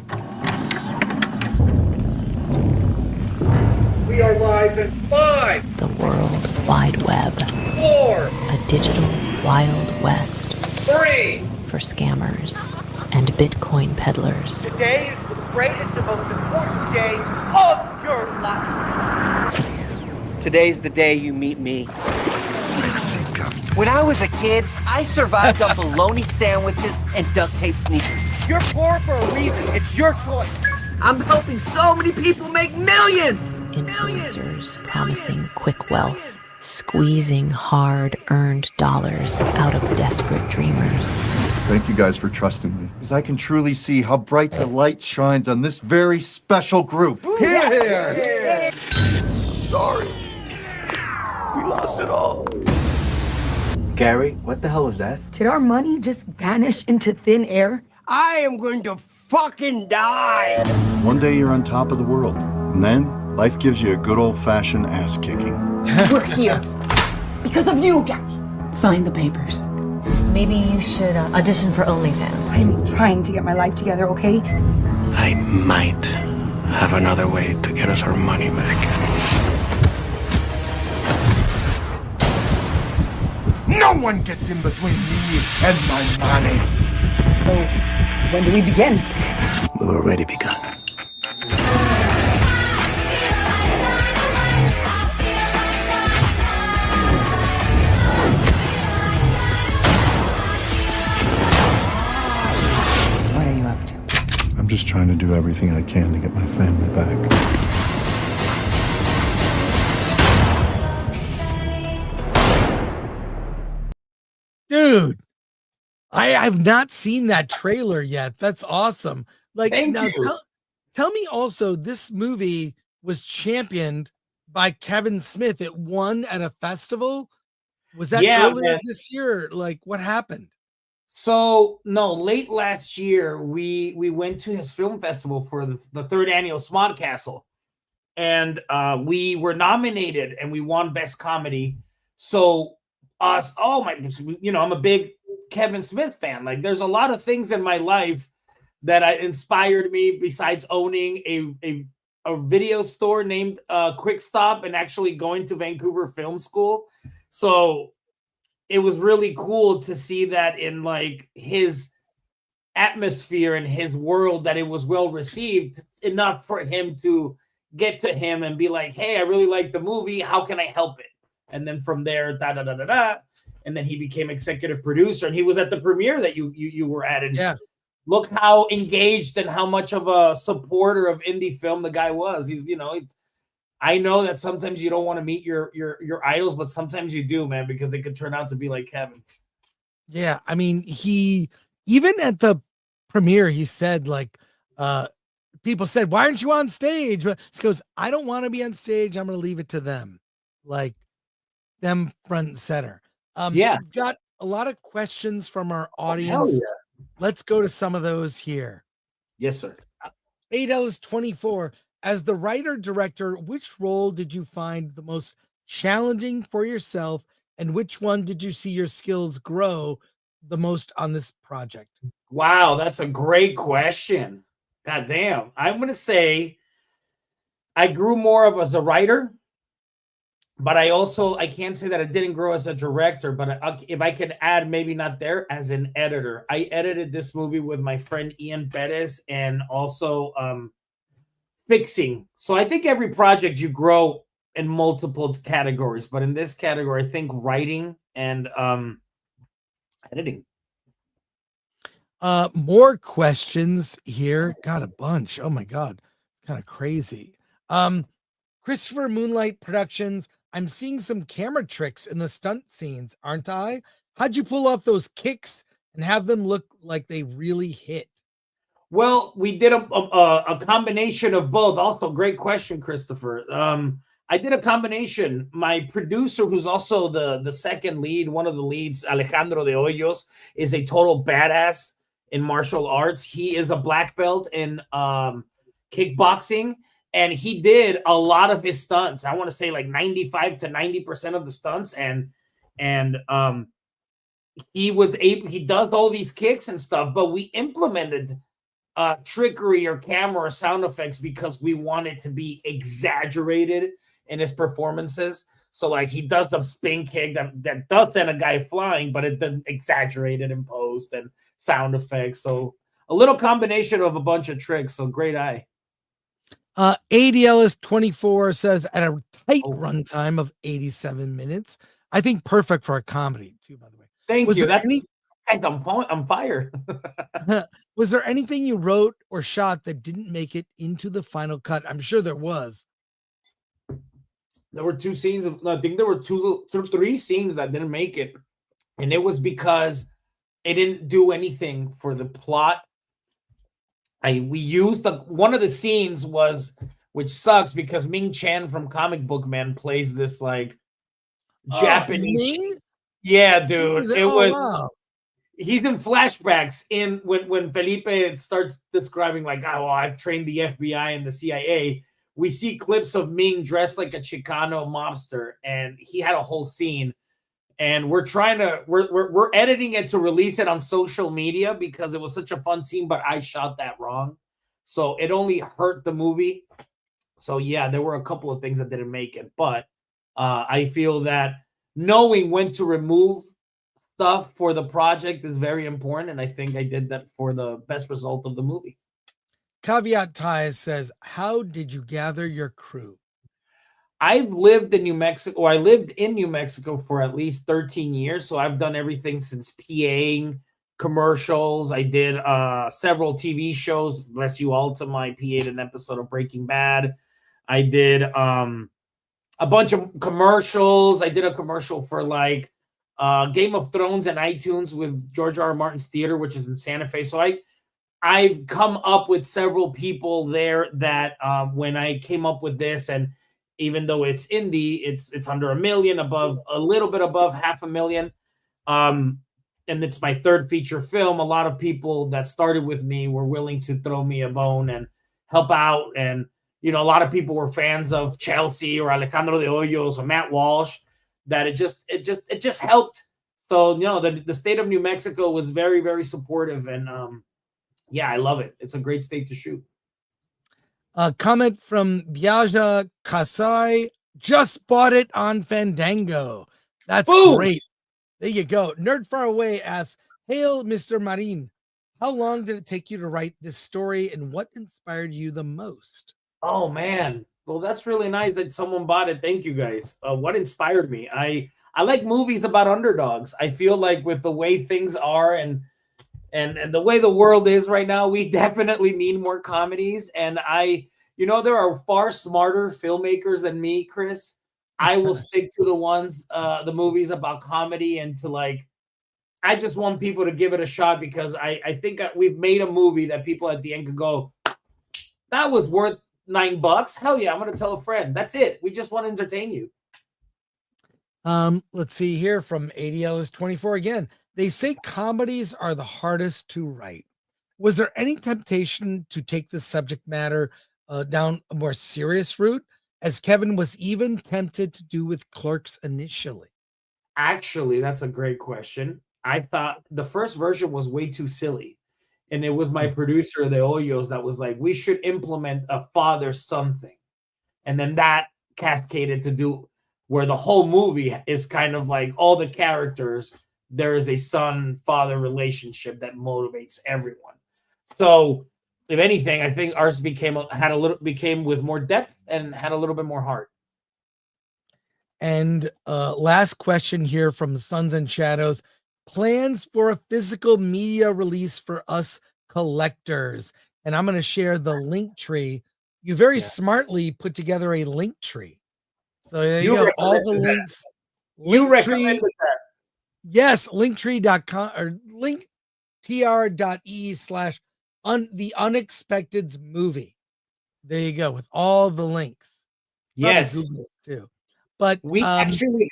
We are live in 5. The World Wide Web. 4. A digital Wild West. 3. For scammers and Bitcoin peddlers. Today is the greatest and most important day of your life. Today's the day you meet me. When I was a kid, I survived on bologna sandwiches and duct tape sneakers. You're poor for a reason. It's your choice. I'm helping so many people make millions. Influencers promising quick wealth, squeezing hard-earned dollars out of desperate dreamers. Thank you guys for trusting me, because I can truly see how bright the light shines on this very special group. Here! I'm sorry. We lost it all. Gary, what the hell was that? Did our money just vanish into thin air? I am going to fucking die. One day you're on top of the world, and then life gives you a good old-fashioned ass-kicking. We're here because of you, Gary. Sign the papers. Maybe you should audition for OnlyFans. I'm trying to get my life together, okay? I might have another way to get us our money back. No one gets in between me and my money. So, when do we begin? We've already begun. What are you up to? I'm just trying to do everything I can to get my family back. Dude, I've not seen that trailer yet. That's awesome. Like, Thank now you. tell me also, this movie was championed by Kevin Smith. It won at a festival. Was that earlier man. this year? Like, what happened? So no, late last year we went to his film festival for the third annual Smodcastle, and we were nominated and we won Best Comedy. So I'm a big Kevin Smith fan. Like, there's a lot of things in my life that inspired me besides owning a video store named Quick Stop and actually going to Vancouver Film School. So it was really cool to see that in like his atmosphere and his world, that it was well received enough for him to get to him and be like, hey, I really like the movie. How can I help it? And then from there, and then he became executive producer, and he was at the premiere that you were at. And yeah, look how engaged and how much of a supporter of indie film the guy was. He's, I know that sometimes you don't want to meet your idols, but sometimes you do, man, because they could turn out to be like Kevin. Yeah, I mean, he even at the premiere, he said like, people said, "Why aren't you on stage?" But he goes, "I don't want to be on stage. I'm going to leave it to them." Like, them front and center. Yeah, we've got a lot of questions from our Hell audience. yeah. Let's go to some of those here. Yes, sir. ADELLIS24, as the writer director, which role did you find the most challenging for yourself, and which one did you see your skills grow the most on this project? Wow, that's a great question. God damn. I'm going to say I grew more of as a writer, but I can't say that I didn't grow as a director, but if I could add, maybe not there, as an editor. I edited this movie with my friend Ian Perez, and also fixing. So I think every project you grow in multiple categories, but in this category, I think writing and editing. More questions here. Got a bunch. Oh my God. It's kind of crazy. Christopher Moonlight Productions. I'm seeing some camera tricks in the stunt scenes, aren't I? How'd you pull off those kicks and have them look like they really hit? Well, we did a combination of both. Also, great question, Christopher. I did a combination. My producer, who's also the second lead, one of the leads, Alejandro de Hoyos, is a total badass in martial arts. He is a black belt in kickboxing, and he did a lot of his stunts. I want to say like 95 to 90% of the stunts, and he does all these kicks and stuff, but we implemented trickery or camera sound effects because we want it to be exaggerated in his performances. So like he does a spin kick that does send a guy flying, but it then exaggerated in post and sound effects. So a little combination of a bunch of tricks. So great eye. ADLS24 says at a tight runtime of 87 minutes. I think perfect for a comedy too, by the way. Thank you. I'm fire. Was there anything you wrote or shot that didn't make it into the final cut? I'm sure there was. There were two scenes I think there were three scenes that didn't make it. And it was because it didn't do anything for the plot. We used one of the scenes was, which sucks because Ming Chen from Comic Book Man plays this like Japanese. Ming? Yeah, dude. Wow. He's in flashbacks in when Felipe starts describing like, oh, well, I've trained the FBI and the CIA. We see clips of Ming dressed like a Chicano mobster, and he had a whole scene. And we're editing it to release it on social media because it was such a fun scene, but I shot that wrong, so it only hurt the movie. So yeah, there were a couple of things that didn't make it, but I feel that knowing when to remove stuff for the project is very important, and I think I did that for the best result of the movie. Caveat Ties says, how did you gather your crew? I've lived in New Mexico. I lived in New Mexico for at least 13 years, so I've done everything since PAing, commercials. I did several TV shows. Bless you all to my PA'd an episode of Breaking Bad. I did a bunch of commercials. I did a commercial for like Game of Thrones and iTunes with George R. R. Martin's theater, which is in Santa Fe. So I've come up with several people there that when I came up with this, and even though it's indie, it's under $1 million, above a little bit above $500,000. And it's my third feature film. A lot of people that started with me were willing to throw me a bone and help out. And, you know, a lot of people were fans of Chelsea or Alejandro de Hoyos or Matt Walsh, that it just helped. So, you know, the state of New Mexico was very, very supportive. And yeah, I love it. It's a great state to shoot. A comment from Biaja Kasai. Just bought it on Fandango. That's great. There you go. Nerd Far Away asks, hail, Mr. Marin. How long did it take you to write this story, and what inspired you the most? Oh, man. Well, that's really nice that someone bought it. Thank you, guys. What inspired me? I like movies about underdogs. I feel like with the way things are and the way the world is right now, we definitely need more comedies. And there are far smarter filmmakers than me, Chris. I will stick to the movies about comedy, and I just want people to give it a shot, because I think we've made a movie that people at the end could go, that was worth $9. Hell yeah, I'm going to tell a friend. That's it. We just want to entertain you. Let's see here from ADL is 24 again. They say comedies are the hardest to write. Was there any temptation to take the subject matter down a more serious route, as Kevin was even tempted to do with Clerks initially? Actually, that's a great question. I thought the first version was way too silly. And it was my producer, the Hoyos, that was like, we should implement a father-son thing. And then that cascaded to do where the whole movie is kind of like all the characters, there is a son-father relationship that motivates everyone. So if anything, I think ours became with more depth and had a little bit more heart. And last question here from Sons and Shadows. Plans for a physical media release for us collectors. And I'm going to share the link tree. You very smartly put together a link tree. So there you go. All the links. You recommended that. Yes, linktree.com or linktr.e/the unexpected movie. There you go, with all the links. Yes, Google too. But we actually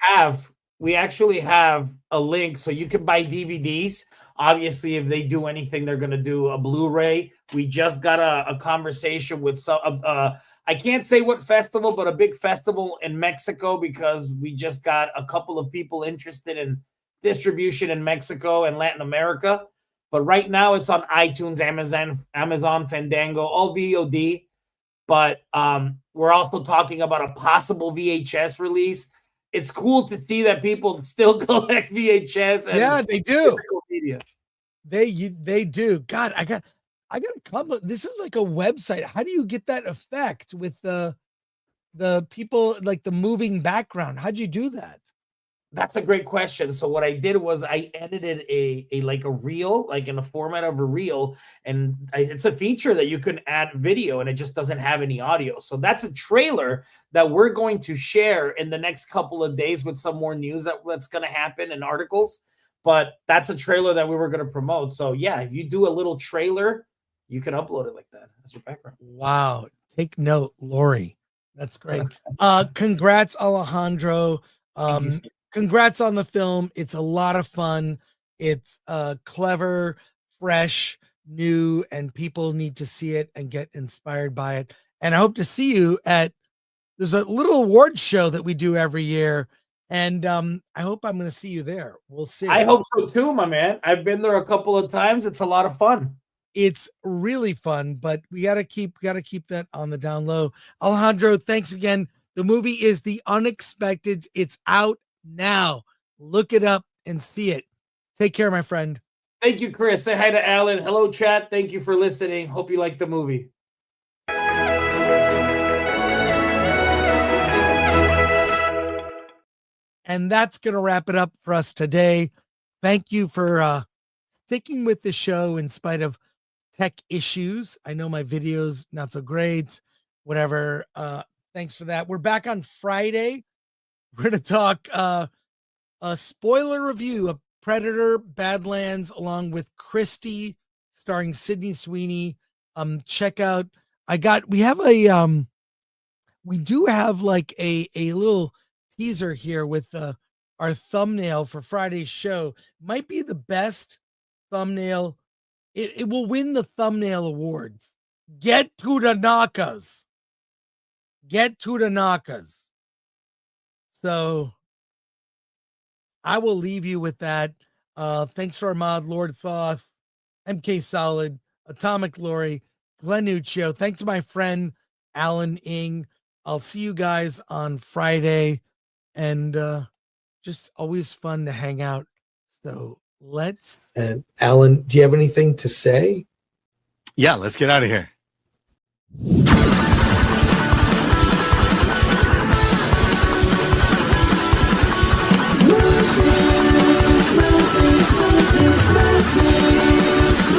have a link, so you can buy DVDs. Obviously, if they do anything, they're going to do a Blu-ray. We just got a conversation with some. I can't say what festival, but a big festival in Mexico, because we just got a couple of people interested in distribution in Mexico and Latin America. But right now, it's on iTunes, Amazon, Fandango, all VOD. But we're also talking about a possible VHS release. It's cool to see that people still collect VHS. And yeah, they do. Media. They do. God, I got a couple. This is like a website. How do you get that effect with the people, like the moving background? How'd you do that? That's a great question. So what I did was I edited a reel, like in the format of a reel, and it's a feature that you can add video, and it just doesn't have any audio. So that's a trailer that we're going to share in the next couple of days with some more news that's going to happen and articles. but that's a trailer that we were going to promote. So yeah, if you do a little trailer, you can upload it like that as your background. Wow. Take note, Lori. That's great. Congrats, Alejandro. Congrats on the film. It's a lot of fun. It's clever, fresh, new, and people need to see it and get inspired by it. And I hope to see you there's a little award show that we do every year. And I hope I'm going to see you there. We'll see. I hope so too, my man. I've been there a couple of times. It's a lot of fun. It's really fun, but we got to keep that on the down low. Alejandro, thanks again. The movie is The Unexpected. It's out now. Look it up and see it. Take care, my friend. Thank you, Chris. Say hi to Alan. Hello, chat. Thank you for listening. Hope you like the movie. And that's going to wrap it up for us today. Thank you for sticking with the show in spite of tech issues. I know my video's not so great, whatever. Thanks for that. We're back on Friday. We're going to talk a spoiler review of Predator Badlands along with Christie starring Sydney Sweeney. Check out, we do have like a little teaser here with our thumbnail for Friday's show. Might be the best thumbnail. It will win the thumbnail awards. Get to the knockers. Get to the knockers. So I will leave you with that. Thanks for Ahmad, Lord Thoth, MK Solid, Atomic Lori, Glenn Nuccio. Thanks to my friend Alan Ng. I'll see you guys on Friday. And just always fun to hang out. So let's. And Alan, do you have anything to say? Yeah, let's get out of here.